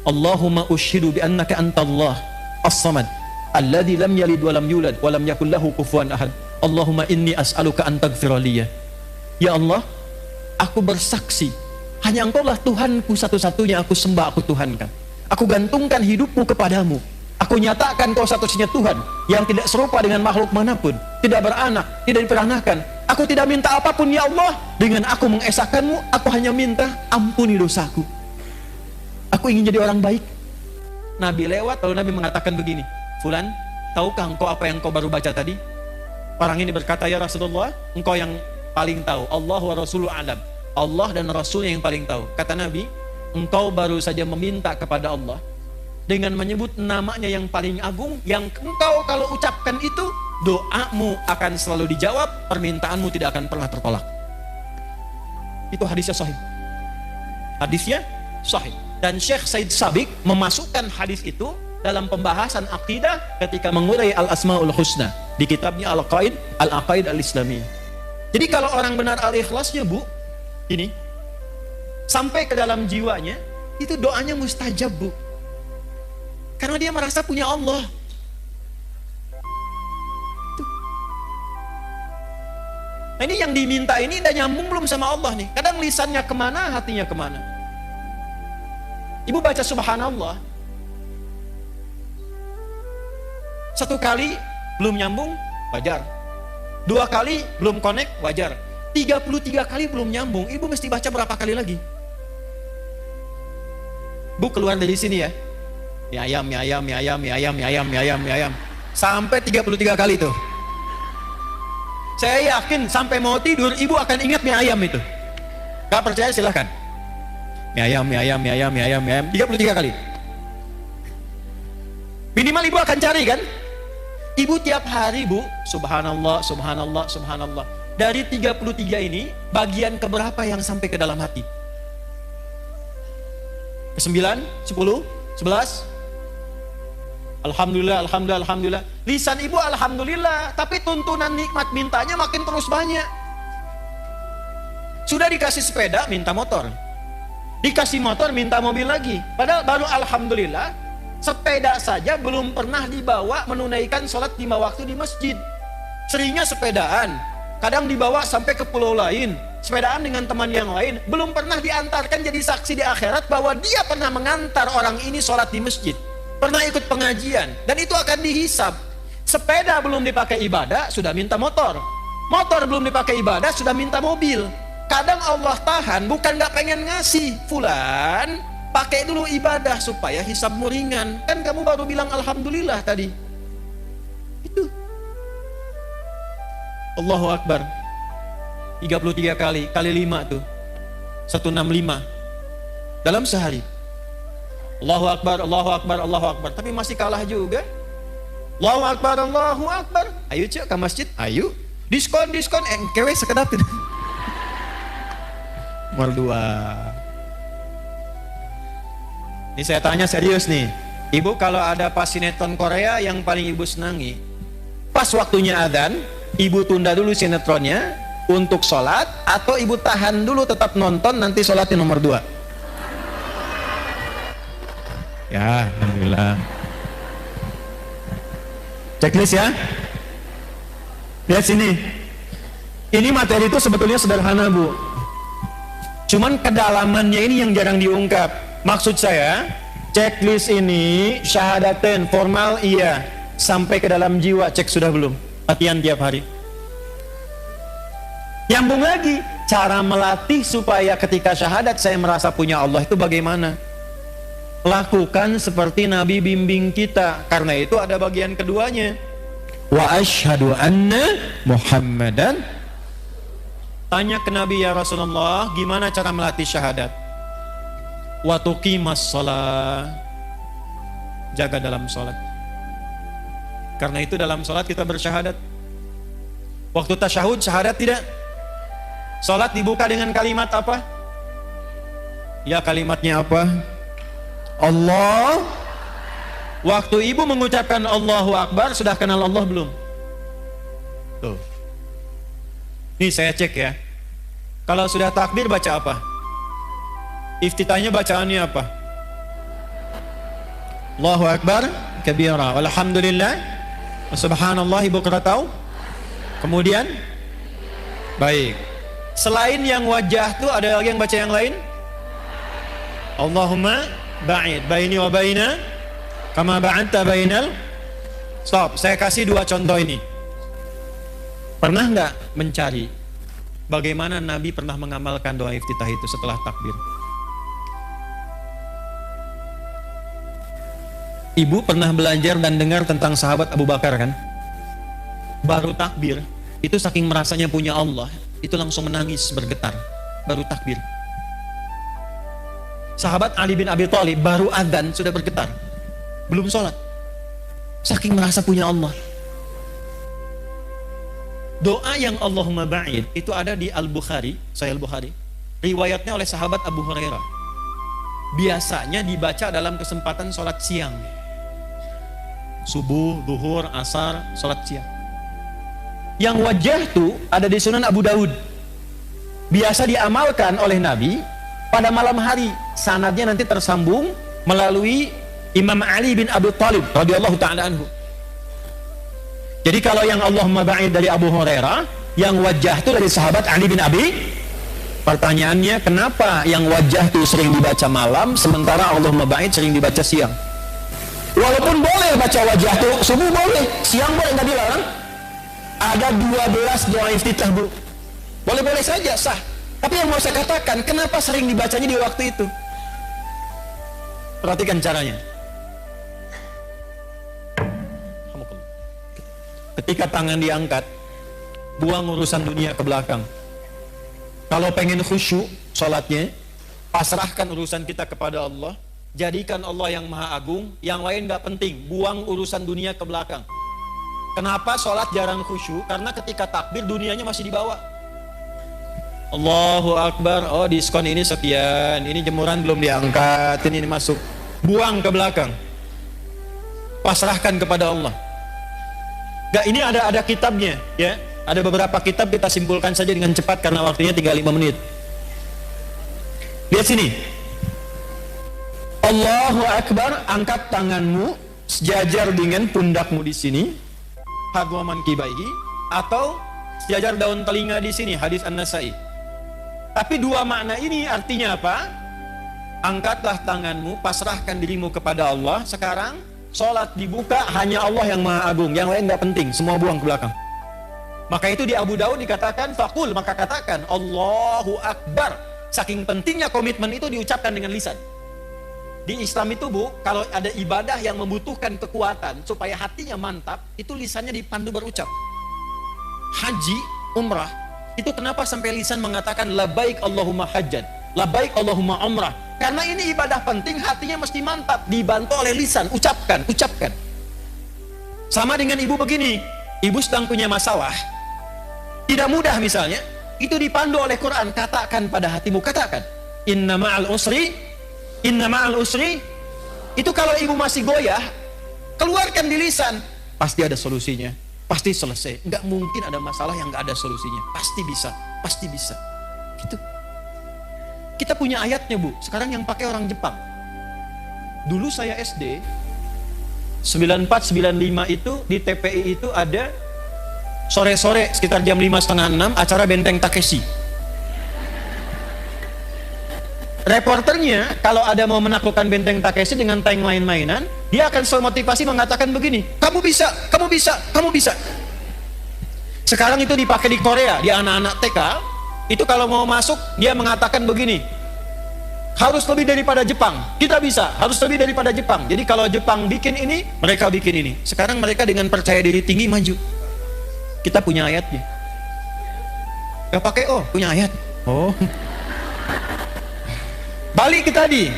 Allahumma ushidu bi annaka antallah as-samad alladzi lam yalid wa lam yulad wa lam yakul lahu kufuwan ahad. Allahumma inni as'aluka an taghfira liya. Ya Allah, aku bersaksi hanya Engkaulah Tuhanku satu-satunya, aku sembah, aku tuhankan. Aku gantungkan hidupku kepadamu. Aku nyatakan Kau satu-satunya Tuhan yang tidak serupa dengan makhluk manapun, tidak beranak, tidak diperanakan. Aku tidak minta apapun ya Allah. Dengan aku mengesahkanmu, aku hanya minta ampuni dosaku. Aku ingin jadi orang baik. Nabi lewat, lalu Nabi mengatakan begini, Fulan, tahukah engkau apa yang kau baru baca tadi? Orang ini berkata, ya Rasulullah, engkau yang paling tahu. Allah wa Rasuluhu alam. Allah dan Rasulnya yang paling tahu. Kata Nabi, engkau baru saja meminta kepada Allah dengan menyebut namanya yang paling agung, yang engkau kalau ucapkan itu, doamu akan selalu dijawab, permintaanmu tidak akan pernah tertolak. Itu hadisnya sahih. Hadisnya sahih. Dan Syekh Said Sabiq memasukkan hadis itu dalam pembahasan akidah ketika mengurai Al-Asmaul Husna di kitabnya Al-Aqaid Al-Islamiyah. Jadi kalau orang benar Al-Ikhlasnya, Bu, ini sampai ke dalam jiwanya, itu doanya mustajab, Bu. Karena dia merasa punya Allah. Nah ini yang diminta ini udah nyambung belum sama Allah nih. Kadang lisannya kemana, hatinya kemana. Ibu baca subhanallah, satu kali belum nyambung, wajar. Dua kali belum connect, wajar. 33 kali belum nyambung, ibu mesti baca berapa kali lagi? Bu keluar dari sini ya. Mie ayam, mie ayam, mie ayam, mie ayam, mie ayam, mie ayam, mie ayam. Sampai 33 kali tuh. Saya yakin sampai mau tidur ibu akan ingat mie ayam itu. Gak percaya silahkan. Mie ayam, mie ayam, mie ayam, mie ayam, mie ayam. 33 kali. Minimal ibu akan cari kan? Ibu tiap hari, Bu, subhanallah, subhanallah, subhanallah. Dari 33 ini, bagian keberapa yang sampai ke dalam hati? Ke-9, 10, 11? Alhamdulillah, alhamdulillah, alhamdulillah. Lisan ibu alhamdulillah, tapi tuntunan nikmat mintanya makin terus banyak. Sudah dikasih sepeda, minta motor. Dikasih motor, minta mobil lagi. Padahal baru alhamdulillah, sepeda saja belum pernah dibawa menunaikan sholat 5 waktu di masjid. Seringnya sepedaan. kadang dibawa sampai ke pulau lain, sepedaan dengan teman yang lain, belum pernah diantarkan jadi saksi di akhirat bahwa dia pernah mengantar orang ini sholat di masjid, pernah ikut pengajian, dan itu akan dihisab. Sepeda belum dipakai ibadah, sudah minta motor. Motor belum dipakai ibadah, sudah minta mobil. Kadang Allah tahan, bukan gak pengen ngasih. Fulan, pakai dulu ibadah supaya hisabmu ringan. Kan kamu baru bilang Alhamdulillah tadi. Itu. Allahu Akbar. 33 kali 5 tuh 165 dalam sehari. Allahu Akbar, Allahu Akbar, Allahu Akbar. Tapi masih kalah juga. Allahu Akbar, Allahu Akbar. Ayo cek ke masjid, ayo. Diskon, kewe sekedap tidak. Nomor 2. Ini saya tanya serius nih. Ibu kalau ada pas sinetron Korea yang paling ibu senangi, pas waktunya adzan, ibu tunda dulu sinetronnya untuk sholat, atau ibu tahan dulu tetap nonton, nanti sholatnya nomor 2? Ya, alhamdulillah. Checklist ya. Lihat sini. Ini materi itu sebetulnya sederhana, Bu. Cuman kedalamannya ini yang jarang diungkap. Maksud saya, checklist ini syahadaten formal iya, sampai ke dalam jiwa cek sudah belum? Latihan tiap hari. Nyambung lagi, cara melatih supaya ketika syahadat saya merasa punya Allah itu bagaimana? Lakukan seperti Nabi bimbing kita. Karena itu ada bagian keduanya. Wa asyhadu anna Muhammadan. Tanya ke Nabi, ya Rasulullah, gimana cara melatih syahadat? Wa tuqimas shalah. Jaga dalam salat. Karena itu dalam salat kita bersyahadat. Waktu tasyahud syahadat tidak? Salat dibuka dengan kalimat apa? Ya, kalimatnya apa? Allah. Waktu ibu mengucapkan Allahu Akbar, sudah kenal Allah belum? Tuh. Nih saya cek ya. Kalau sudah takbir baca apa? Iftitahnya bacaannya apa? Allahu Akbar kabira, walhamdulillah, subhanallah bukratan. Kemudian baik. Selain yang wajah tuh ada lagi yang baca yang lain? Allahumma ba'id baini wa baina kama ba'adta bainal. Stop, saya kasih 2 contoh ini. Pernah nggak mencari bagaimana Nabi pernah mengamalkan doa iftitah itu setelah takbir? Ibu pernah belajar dan dengar tentang sahabat Abu Bakar kan? Baru takbir, itu saking merasanya punya Allah, itu langsung menangis bergetar, baru takbir. Sahabat Ali bin Abi Thalib baru adzan sudah bergetar, belum sholat, saking merasa punya Allah. Doa yang Allahumma ba'id itu ada di Al-Bukhari, Sahih Al-Bukhari, riwayatnya oleh sahabat Abu Hurairah. Biasanya dibaca dalam kesempatan sholat siang, subuh, zuhur, asar, sholat siang. Yang wajah tuh ada di Sunan Abu Daud. Biasa diamalkan oleh Nabi pada malam hari. Sanadnya nanti tersambung melalui Imam Ali bin Abi Thalib radhiyallahu ta'ala anhu. Jadi kalau yang Allahumma ba'id dari Abu Hurairah, yang wajah itu dari sahabat Ali bin Abi. Pertanyaannya, kenapa yang wajah itu sering dibaca malam, sementara Allahumma ba'id sering dibaca siang? Walaupun boleh baca wajah itu subuh boleh, siang boleh, nggak dilarang. Ada 12 doa iftitah, Bu. Boleh-boleh saja, sah. Tapi yang mau saya katakan, kenapa sering dibacanya di waktu itu? Perhatikan caranya. Ketika tangan diangkat, buang urusan dunia ke belakang. Kalau pengen khusyuk sholatnya, pasrahkan urusan kita kepada Allah. Jadikan Allah yang maha agung, yang lain gak penting. Buang urusan dunia ke belakang. Kenapa sholat jarang khusyuk? Karena ketika takbir dunianya masih dibawa. Allahu Akbar, oh diskon ini sekian, ini jemuran belum diangkat, ini masuk. Buang ke belakang. Pasrahkan kepada Allah. Gak, ini ada kitabnya ya. Ada beberapa kitab, kita simpulkan saja dengan cepat karena waktunya tinggal 5 menit. Lihat sini. Allahu Akbar, angkat tanganmu sejajar dengan pundakmu di sini, hadwa mankibaihi, atau sejajar daun telinga di sini, hadis An-Nasai. Tapi dua makna ini artinya apa? Angkatlah tanganmu, pasrahkan dirimu kepada Allah. Sekarang sholat dibuka, hanya Allah yang Maha Agung, yang lain nggak penting, semua buang ke belakang. Maka itu di Abu Daud dikatakan fakul, maka katakan Allahu Akbar. Saking pentingnya komitmen itu diucapkan dengan lisan. Di Islam itu Bu, kalau ada ibadah yang membutuhkan kekuatan supaya hatinya mantap, itu lisannya dipandu berucap. Haji, umrah, itu kenapa sampai lisan mengatakan labaik Allahumma hajjan, labaik Allahumma umrah? Karena ini ibadah penting, hatinya mesti mantap, dibantu oleh lisan, ucapkan. Sama dengan ibu begini, ibu sedang punya masalah, tidak mudah misalnya, itu dipandu oleh Quran, katakan pada hatimu, katakan inna ma'al usri, itu kalau ibu masih goyah, keluarkan di lisan, pasti ada solusinya, pasti selesai. Nggak mungkin ada masalah yang nggak ada solusinya, pasti bisa. Gitu. Kita punya ayatnya Bu, sekarang yang pakai orang Jepang. Dulu saya SD 94-95 itu di TPI itu ada sore-sore sekitar jam 5:30 acara Benteng Takeshi. Reporternya kalau ada mau menaklukkan Benteng Takeshi dengan tagline mainan, dia akan selalu motivasi mengatakan begini, kamu bisa. Sekarang itu dipakai di Korea, di anak-anak TK, itu kalau mau masuk dia mengatakan begini, harus lebih daripada Jepang, kita bisa, harus lebih daripada Jepang. Jadi kalau Jepang bikin ini, mereka bikin ini. Sekarang mereka dengan percaya diri tinggi maju. Kita punya ayatnya. Gak pakai punya ayat. Balik ke tadi,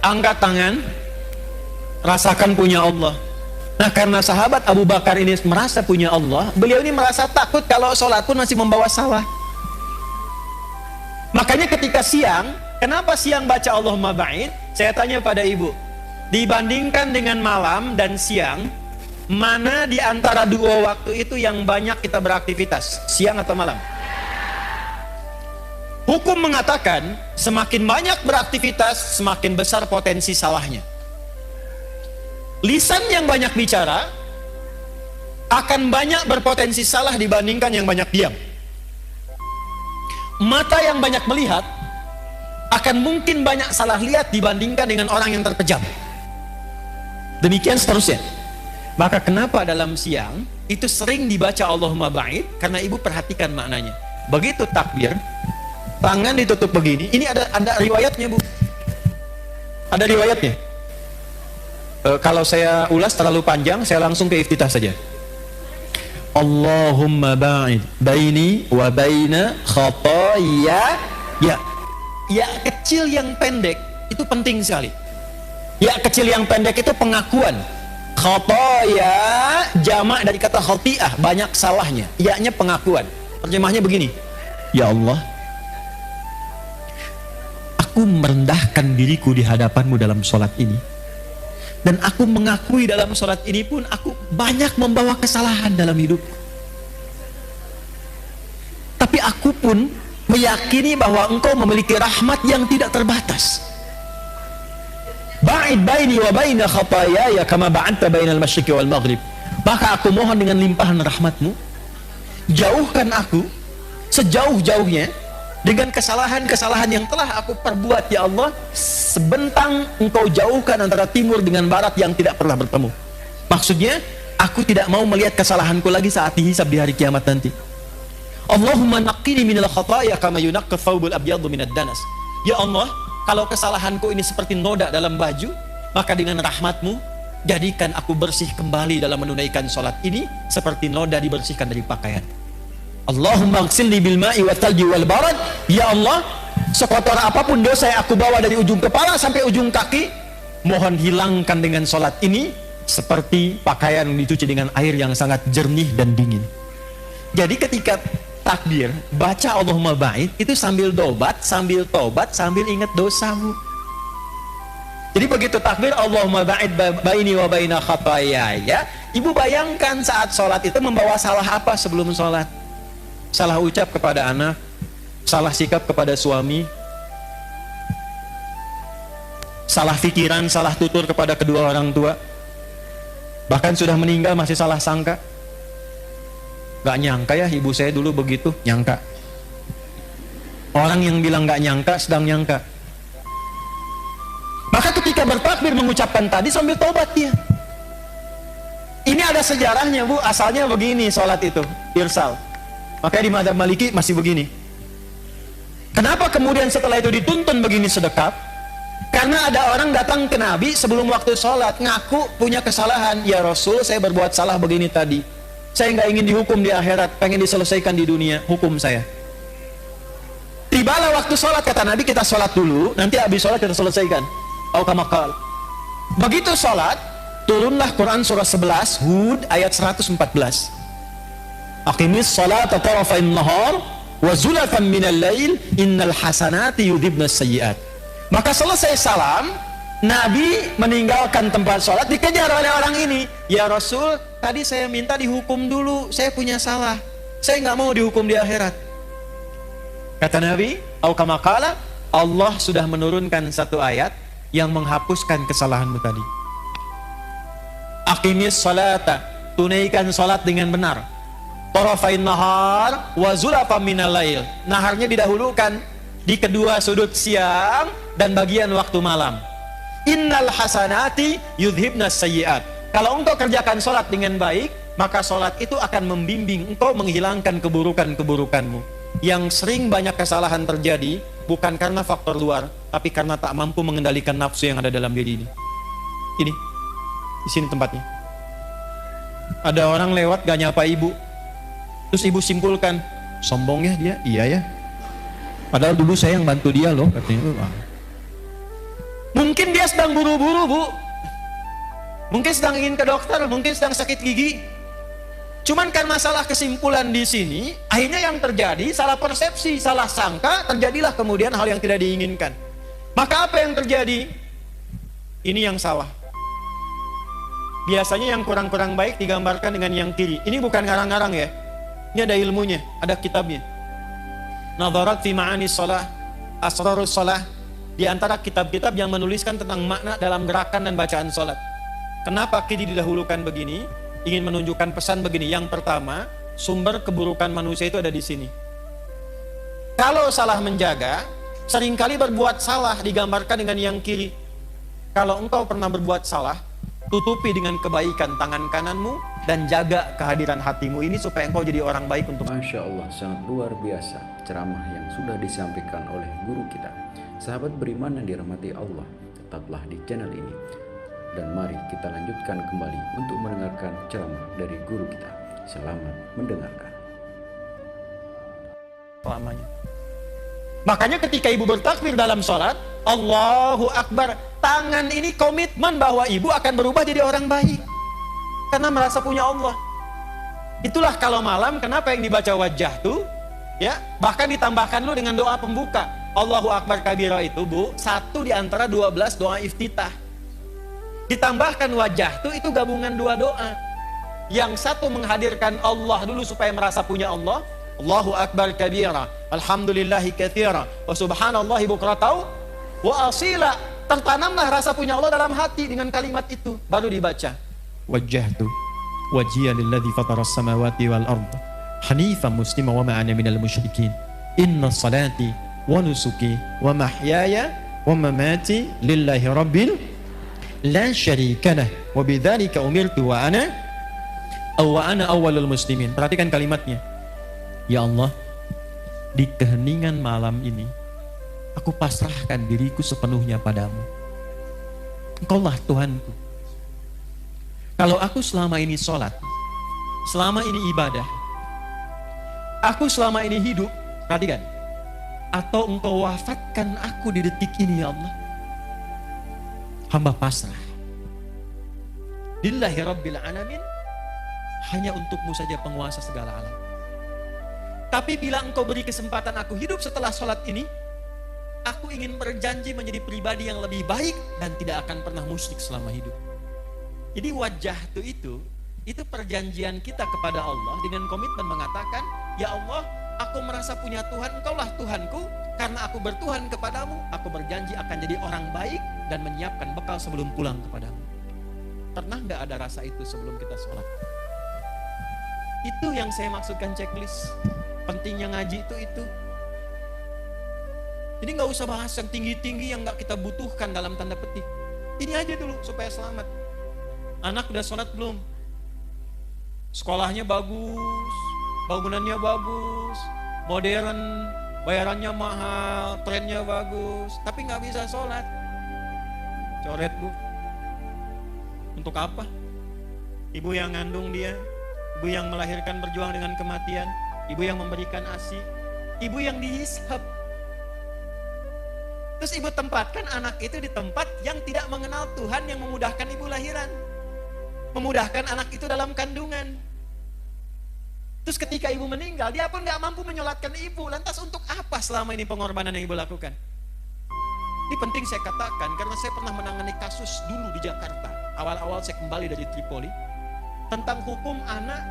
angkat tangan, rasakan punya Allah. Nah, karena sahabat Abu Bakar ini merasa punya Allah, beliau ini merasa takut kalau sholat pun masih membawa salah. Makanya ketika siang, kenapa siang baca Allahumma ba'id? Saya tanya pada ibu, dibandingkan dengan malam dan siang, mana di antara dua waktu itu yang banyak kita beraktivitas, siang atau malam? Hukum mengatakan semakin banyak beraktivitas, semakin besar potensi salahnya. Lisan yang banyak bicara akan banyak berpotensi salah dibandingkan yang banyak diam. Mata yang banyak melihat akan mungkin banyak salah lihat dibandingkan dengan orang yang terpejam. Demikian seterusnya. Maka kenapa dalam siang itu sering dibaca Allahumma ba'id? Karena ibu perhatikan maknanya. Begitu takbir, tangan ditutup begini. Ini ada riwayatnya Bu. Ada riwayatnya. Kalau saya ulas terlalu panjang, saya langsung ke iftitah saja. Allahumma ba'id baini wa baina khataaya. Ya kecil yang pendek itu penting sekali. Ya kecil yang pendek itu pengakuan. Khataaya jamak dari kata khati'ah, banyak salahnya. Ya-nya pengakuan. Terjemahnya begini. Ya Allah, aku merendahkan diriku di hadapanmu dalam sholat ini, dan aku mengakui dalam sholat ini pun aku banyak membawa kesalahan dalam hidup. Tapi aku pun meyakini bahwa engkau memiliki rahmat yang tidak terbatas. Ba'id baini wa baina khataaya kama ba'adta bainal masyriqi wal maghrib. Maka aku mohon dengan limpahan rahmatmu, jauhkan aku sejauh-jauhnya dengan kesalahan-kesalahan yang telah aku perbuat ya Allah, sebentang engkau jauhkan antara timur dengan barat yang tidak pernah bertemu. Maksudnya aku tidak mau melihat kesalahanku lagi saat dihisab di hari kiamat nanti. Allahumma naqqini minal khataaya kama yunaqqa thawbul abyadu minad danas. Ya Allah, kalau kesalahanku ini seperti noda dalam baju, maka dengan rahmatmu jadikan aku bersih kembali dalam menunaikan sholat ini seperti noda dibersihkan dari pakaian. Allahumma ghsilni bil ma'i wa thalji wal barad. Ya Allah, sekotor apapun dosa yang aku bawa dari ujung kepala sampai ujung kaki, mohon hilangkan dengan sholat ini seperti pakaian yang dicuci dengan air yang sangat jernih dan dingin. Jadi ketika takbir baca Allahumma ba'id itu sambil tobat, sambil ingat dosamu. Jadi begitu takbir Allahumma ba'id baini wa baina khataaya, ibu bayangkan saat sholat itu membawa salah apa sebelum sholat? Salah ucap kepada anak, salah sikap kepada suami, salah pikiran, salah tutur kepada kedua orang tua, bahkan sudah meninggal masih salah sangka. Gak nyangka ya ibu saya dulu begitu. Nyangka. Orang yang bilang gak nyangka sedang nyangka. Maka ketika bertakbir mengucapkan tadi sambil tobat dia. Ini ada sejarahnya bu. Asalnya begini sholat itu, irsal. Makanya di mazhab Maliki masih begini. Kenapa kemudian setelah itu dituntun begini sedekap? Karena ada orang datang ke Nabi sebelum waktu sholat, ngaku punya kesalahan. Ya Rasul, saya berbuat salah begini tadi. Saya nggak ingin dihukum di akhirat, pengen diselesaikan di dunia, hukum saya. Tibalah waktu sholat, kata Nabi, kita sholat dulu, nanti habis sholat kita selesaikan. Aukamakal. Begitu sholat, turunlah Quran surah 11, Hud ayat 114. Aqimis sholata tarafain nahar, wa zulafan minal lail, innal hasanati yudhibnas sayyi'at. Maka selesai salam, Nabi meninggalkan tempat sholat, dikejar oleh orang ini. Ya Rasul, tadi saya minta dihukum dulu, saya punya salah, saya nggak mau dihukum di akhirat. Kata Nabi, aukamakala, Allah sudah menurunkan satu ayat yang menghapuskan kesalahanmu tadi. Aqimis sholata, tunaikan sholat dengan benar. Tarafain nahar wa zulafam minal lail. Naharnya didahulukan di kedua sudut siang dan bagian waktu malam. Innal hasanati yudhibnas sayyi'at. Kalau engkau kerjakan sholat dengan baik, maka sholat itu akan membimbing engkau menghilangkan keburukan-keburukanmu. Yang sering banyak kesalahan terjadi bukan karena faktor luar, tapi karena tak mampu mengendalikan nafsu yang ada dalam diri ini. Ini, di sini tempatnya. Ada orang lewat gak nyapa ibu, terus ibu simpulkan, sombong ya dia, iya ya. Padahal dulu saya yang bantu dia loh, katanya. Mungkin dia sedang buru-buru bu, mungkin sedang ingin ke dokter, mungkin sedang sakit gigi. Cuman kan masalah kesimpulan di sini, akhirnya yang terjadi salah persepsi, salah sangka, terjadilah kemudian hal yang tidak diinginkan. Maka apa yang terjadi? Ini yang salah. Biasanya yang kurang-kurang baik digambarkan dengan yang kiri. Ini bukan ngarang-ngarang ya, ini ada ilmunya, ada kitabnya. Nadharat fi ma'ani shalah, asrarus shalah, di antara kitab-kitab yang menuliskan tentang makna dalam gerakan dan bacaan salat. Kenapa kiri didahulukan begini? Ingin menunjukkan pesan begini. Yang pertama, sumber keburukan manusia itu ada di sini. Kalau salah menjaga, seringkali berbuat salah digambarkan dengan yang kiri. Kalau engkau pernah berbuat salah, tutupi dengan kebaikan tangan kananmu dan jaga kehadiran hatimu ini supaya engkau jadi orang baik untuk. Masya Allah, sangat luar biasa ceramah yang sudah disampaikan oleh guru kita. Sahabat beriman yang dirahmati Allah, tetaplah di channel ini. Dan mari kita lanjutkan kembali untuk mendengarkan ceramah dari guru kita. Selamat mendengarkan. Selamanya. Makanya ketika ibu bertakbir dalam sholat, Allahu Akbar, tangan ini komitmen bahwa ibu akan berubah jadi orang baik. Karena merasa punya Allah. Itulah kalau malam kenapa yang dibaca wajah tuh, ya, bahkan ditambahkan dulu dengan doa pembuka. Allahu Akbar kabira itu bu, satu di antara 12 doa iftitah. Ditambahkan wajah tuh, itu gabungan dua doa. Yang satu menghadirkan Allah dulu supaya merasa punya Allah. Allahu Akbar kabira, alhamdulillahi katsira, wa subhanallahi bukratan wa asila. Tertanamlah rasa punya Allah dalam hati dengan kalimat itu. Baru dibaca. Wajjahtu wajhiya lilladzi fataras samawati wal ardh hanifan musliman wa ma ana minal musyrikin. Inna salati wa nusuki wa mahyaya wa mamati lillahi rabbil la syarika lah wa bidzalika umirtu wa ana awwalul muslimin. Perhatikan kalimatnya. Ya Allah, di keheningan malam ini aku pasrahkan diriku sepenuhnya padamu. Engkaulah Tuhanku. Kalau aku selama ini sholat, selama ini ibadah, aku selama ini hidup, perhatikan, atau engkau wafatkan aku di detik ini ya Allah, hamba pasrah. Lillahi rabbil alamin, hanya untukmu saja penguasa segala alam. Tapi bila engkau beri kesempatan aku hidup setelah sholat ini, aku ingin berjanji menjadi pribadi yang lebih baik dan tidak akan pernah musyrik selama hidup. Jadi wajah itu perjanjian kita kepada Allah dengan komitmen mengatakan, ya Allah, aku merasa punya Tuhan, engkaulah Tuhanku, karena aku bertuhan kepadamu, aku berjanji akan jadi orang baik dan menyiapkan bekal sebelum pulang kepadamu. Pernah nggak ada rasa itu sebelum kita sholat? Itu yang saya maksudkan checklist. Pentingnya ngaji itu. Jadi nggak usah bahas yang tinggi-tinggi yang nggak kita butuhkan dalam tanda petik. Ini aja dulu supaya selamat. Anak udah sholat belum? Sekolahnya bagus, bangunannya bagus, modern, bayarannya mahal, trennya bagus, tapi nggak bisa sholat. Coret bu. Untuk apa? Ibu yang ngandung dia, ibu yang melahirkan berjuang dengan kematian, ibu yang memberikan ASI, ibu yang dihisab. Terus ibu tempatkan anak itu di tempat yang tidak mengenal Tuhan, yang memudahkan ibu lahiran, memudahkan anak itu dalam kandungan. Terus ketika ibu meninggal, dia pun gak mampu menyolatkan ibu. Lantas untuk apa selama ini pengorbanan yang ibu lakukan? Ini penting saya katakan, karena saya pernah menangani kasus dulu di Jakarta. Awal-awal saya kembali dari Tripoli, tentang hukum anak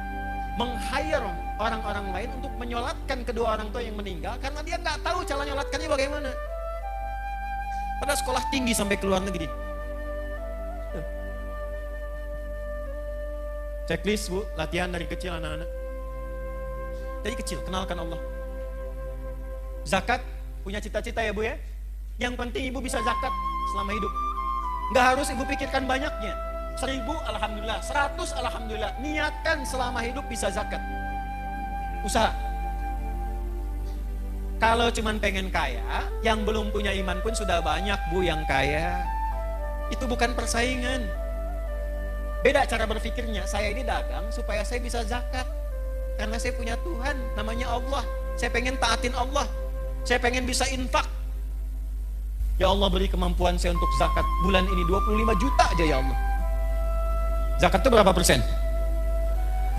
meng-hire orang-orang lain untuk menyolatkan kedua orang tua yang meninggal, karena dia gak tahu cara nyolatkannya bagaimana. Pada sekolah tinggi sampai ke luar negeri. Checklist bu, latihan dari kecil anak-anak. Dari kecil, kenalkan Allah. Zakat, punya cita-cita ya bu ya. Yang penting ibu bisa zakat selama hidup. Nggak harus ibu pikirkan banyaknya. 1000 alhamdulillah, 100 alhamdulillah. Niatkan selama hidup bisa zakat. Usaha. Kalau cuman pengen kaya, yang belum punya iman pun sudah banyak bu yang kaya. Itu bukan persaingan. Beda cara berpikirnya. Saya ini dagang supaya saya bisa zakat. Karena saya punya Tuhan, namanya Allah. Saya pengen taatin Allah. Saya pengen bisa infak. Ya Allah beri kemampuan saya untuk zakat. Bulan ini 25 juta aja ya Allah. Zakat itu berapa persen?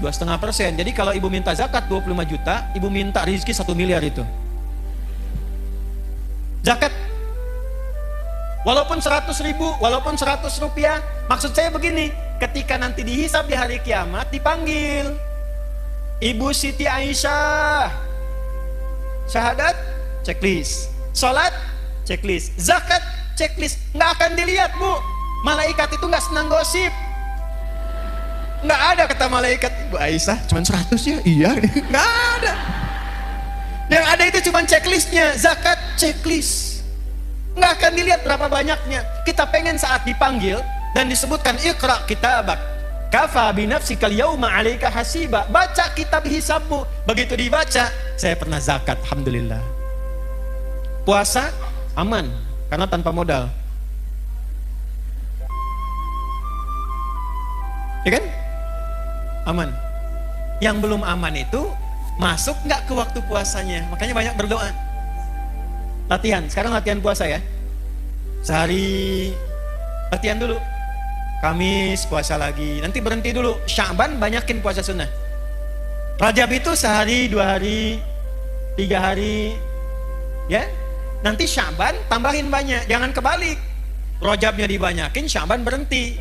2,5%. Jadi kalau ibu minta zakat 25 juta, ibu minta rezeki 1 miliar itu. Zakat. Walaupun 100 ribu, walaupun 100 rupiah. Maksud saya begini, ketika nanti dihisab di hari kiamat, dipanggil Ibu Siti Aisyah, syahadat, checklist. Sholat, checklist. Zakat, checklist. Nggak akan dilihat bu. Malaikat itu nggak senang gosip. Nggak ada kata malaikat, Ibu Aisyah cuma 100 ya? Iya. Nggak ada. Yang ada itu cuma checklistnya. Zakat, checklist. Nggak akan dilihat berapa banyaknya. Kita pengen saat dipanggil dan disebutkan Iqra kitabak kafa binafsikal yauma 'alaika hasiba. Baca kitab hisabmu. Begitu dibaca, saya pernah zakat, alhamdulillah. Puasa aman karena tanpa modal. Ya kan? Aman. Yang belum aman itu masuk nggak ke waktu puasanya. Makanya banyak berdoa. Latihan, sekarang latihan puasa ya. Sehari latihan dulu. Kamis puasa lagi, nanti berhenti dulu. Sya'ban banyakin puasa sunnah. Rajab itu sehari, 2 hari, 3 hari, ya. Nanti Sya'ban tambahin banyak, jangan kebalik. Rajabnya dibanyakin, Sya'ban berhenti.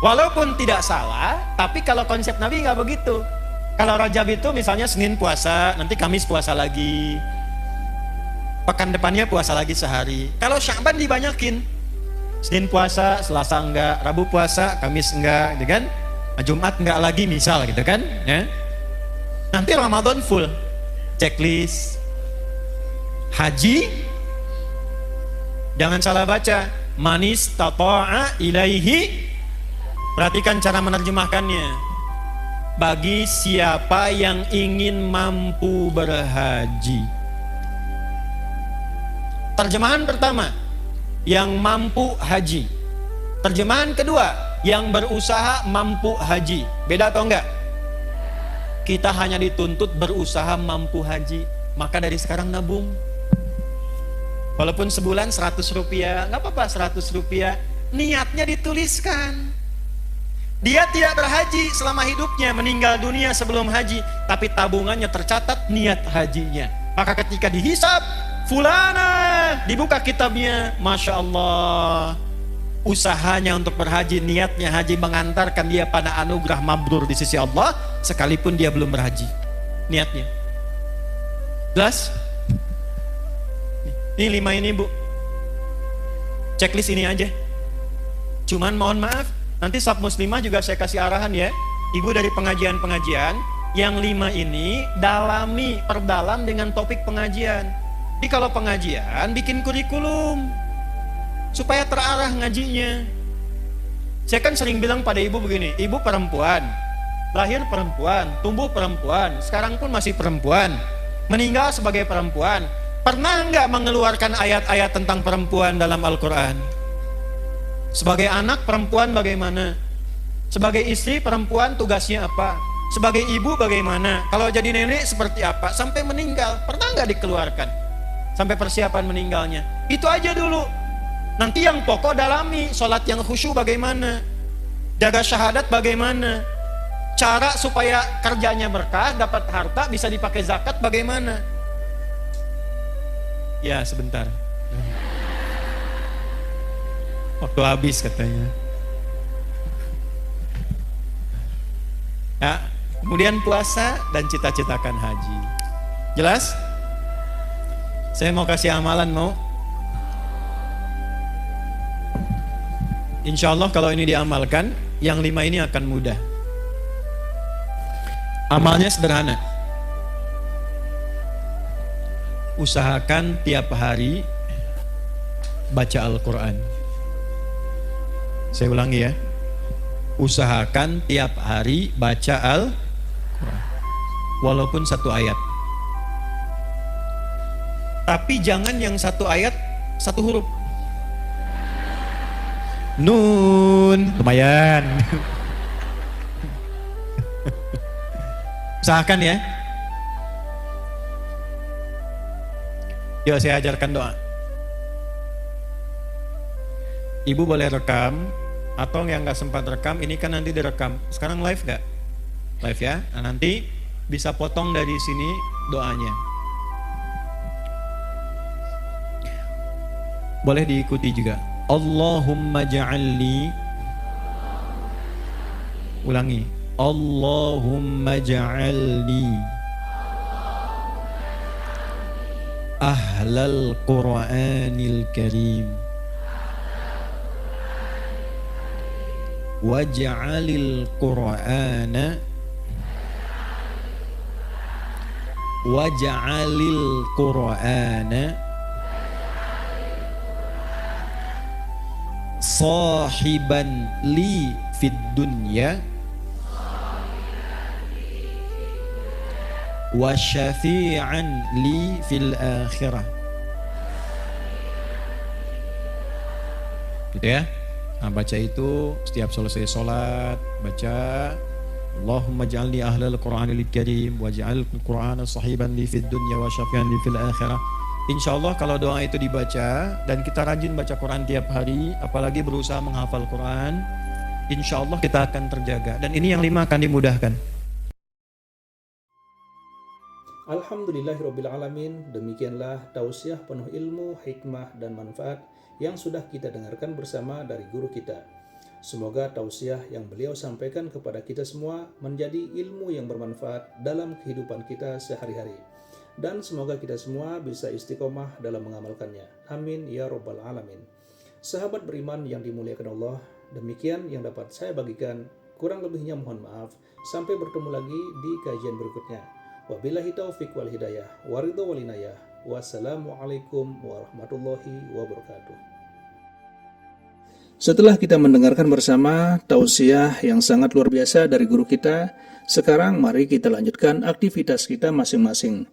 Walaupun tidak salah, tapi kalau konsep Nabi nggak begitu. Kalau Rajab itu misalnya Senin puasa, nanti Kamis puasa lagi, pekan depannya puasa lagi sehari. Kalau Sya'ban dibanyakin. Senin puasa, Selasa enggak, Rabu puasa, Kamis enggak, gitu kan? Jumat enggak lagi misal gitu kan? Ya. Nanti Ramadan full, checklist. Haji, jangan salah baca. Manis tata'a ilaihi. Perhatikan cara menerjemahkannya. Bagi siapa yang ingin mampu berhaji. Terjemahan pertama, yang mampu haji. Terjemahan kedua, yang berusaha mampu haji. Beda atau enggak? Kita hanya dituntut berusaha mampu haji. Maka dari sekarang nabung. Walaupun sebulan 100 rupiah, nggak apa-apa 100 rupiah. Niatnya dituliskan. Dia tidak berhaji selama hidupnya, meninggal dunia sebelum haji, tapi tabungannya tercatat niat hajinya. Maka ketika dihisab, fulana, dibuka kitabnya, Masya Allah, usahanya untuk berhaji, niatnya haji mengantarkan dia pada anugerah mabrur di sisi Allah, sekalipun dia belum berhaji. Niatnya jelas? Ini 5 ini bu, checklist ini aja. Cuman mohon maaf, nanti Sab Muslimah juga saya kasih arahan ya. Ibu dari pengajian-pengajian, Yang 5 ini dalami, perdalam dengan topik pengajian. Jadi kalau pengajian bikin kurikulum supaya terarah ngajinya. Saya kan sering bilang pada ibu begini, ibu perempuan, lahir perempuan, tumbuh perempuan, sekarang pun masih perempuan, meninggal sebagai perempuan. Pernah nggak mengeluarkan ayat-ayat tentang perempuan dalam Al-Quran? Sebagai anak perempuan bagaimana? Sebagai istri perempuan tugasnya apa? Sebagai ibu bagaimana? Kalau jadi nenek seperti apa? Sampai meninggal, pernah nggak dikeluarkan? Sampai persiapan meninggalnya. Itu aja dulu. Nanti yang pokok dalami, sholat yang khusyuk bagaimana? Jaga syahadat bagaimana? Cara supaya kerjanya berkah, dapat harta, bisa dipakai zakat bagaimana? Ya sebentar. Waktu habis katanya. Ya, kemudian puasa dan cita-citakan haji. Jelas? Saya mau kasih amalan, mau? Insya Allah kalau ini diamalkan, yang 5 ini akan mudah. Amalnya sederhana. Usahakan tiap hari baca Al-Quran. Saya ulangi ya. Usahakan tiap hari baca Al-Quran, walaupun 1 ayat. Tapi jangan yang 1 ayat 1 huruf. Nun, lumayan. Usahakan ya. Yuk saya ajarkan doa. Ibu boleh rekam, atau yang nggak sempat rekam, ini kan nanti direkam. Sekarang live nggak? Live ya. Nah, nanti bisa potong dari sini doanya. Boleh diikuti juga. Allahumma ja'alni, ulangi, Allahumma ja'alni ahlal Qur'anil Karim waj'alil Qur'ana sahiban li fid dunya wa syafi'an li fil akhirah. Gitu ya. Nah, baca itu setiap selesai sholat, baca Allahumma ja'alni ahlal Qur'anil Karim waj'al Qur'ana sahiban li fid dunya wa syafi'an li fil akhirah. Insya Allah kalau doa itu dibaca dan kita rajin baca Quran tiap hari, apalagi berusaha menghafal Quran, insya Allah kita akan terjaga. Dan ini yang 5 akan dimudahkan. Alhamdulillahirrabbilalamin. Demikianlah tausiah penuh ilmu, hikmah, dan manfaat yang sudah kita dengarkan bersama dari guru kita. Semoga tausiah yang beliau sampaikan kepada kita semua menjadi ilmu yang bermanfaat dalam kehidupan kita sehari-hari. Dan semoga kita semua bisa istiqomah dalam mengamalkannya. Amin ya rabbal alamin. Sahabat beriman yang dimuliakan Allah, demikian yang dapat saya bagikan. Kurang lebihnya mohon maaf. Sampai bertemu lagi di kajian berikutnya. Wabillahi taufiq wal hidayah, waridho wal inayah. Wassalamualaikum warahmatullahi wabarakatuh. Setelah kita mendengarkan bersama tausiah yang sangat luar biasa dari guru kita, sekarang mari kita lanjutkan aktivitas kita masing-masing.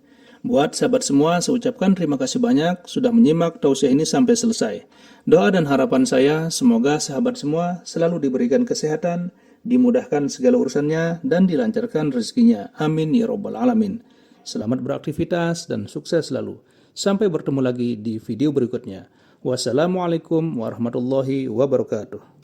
Buat sahabat semua, saya ucapkan terima kasih banyak sudah menyimak tausiah ini sampai selesai. Doa dan harapan saya, semoga sahabat semua selalu diberikan kesehatan, dimudahkan segala urusannya, dan dilancarkan rezekinya. Amin ya rabbal alamin. Selamat beraktivitas dan sukses selalu. Sampai bertemu lagi di video berikutnya. Wassalamualaikum warahmatullahi wabarakatuh.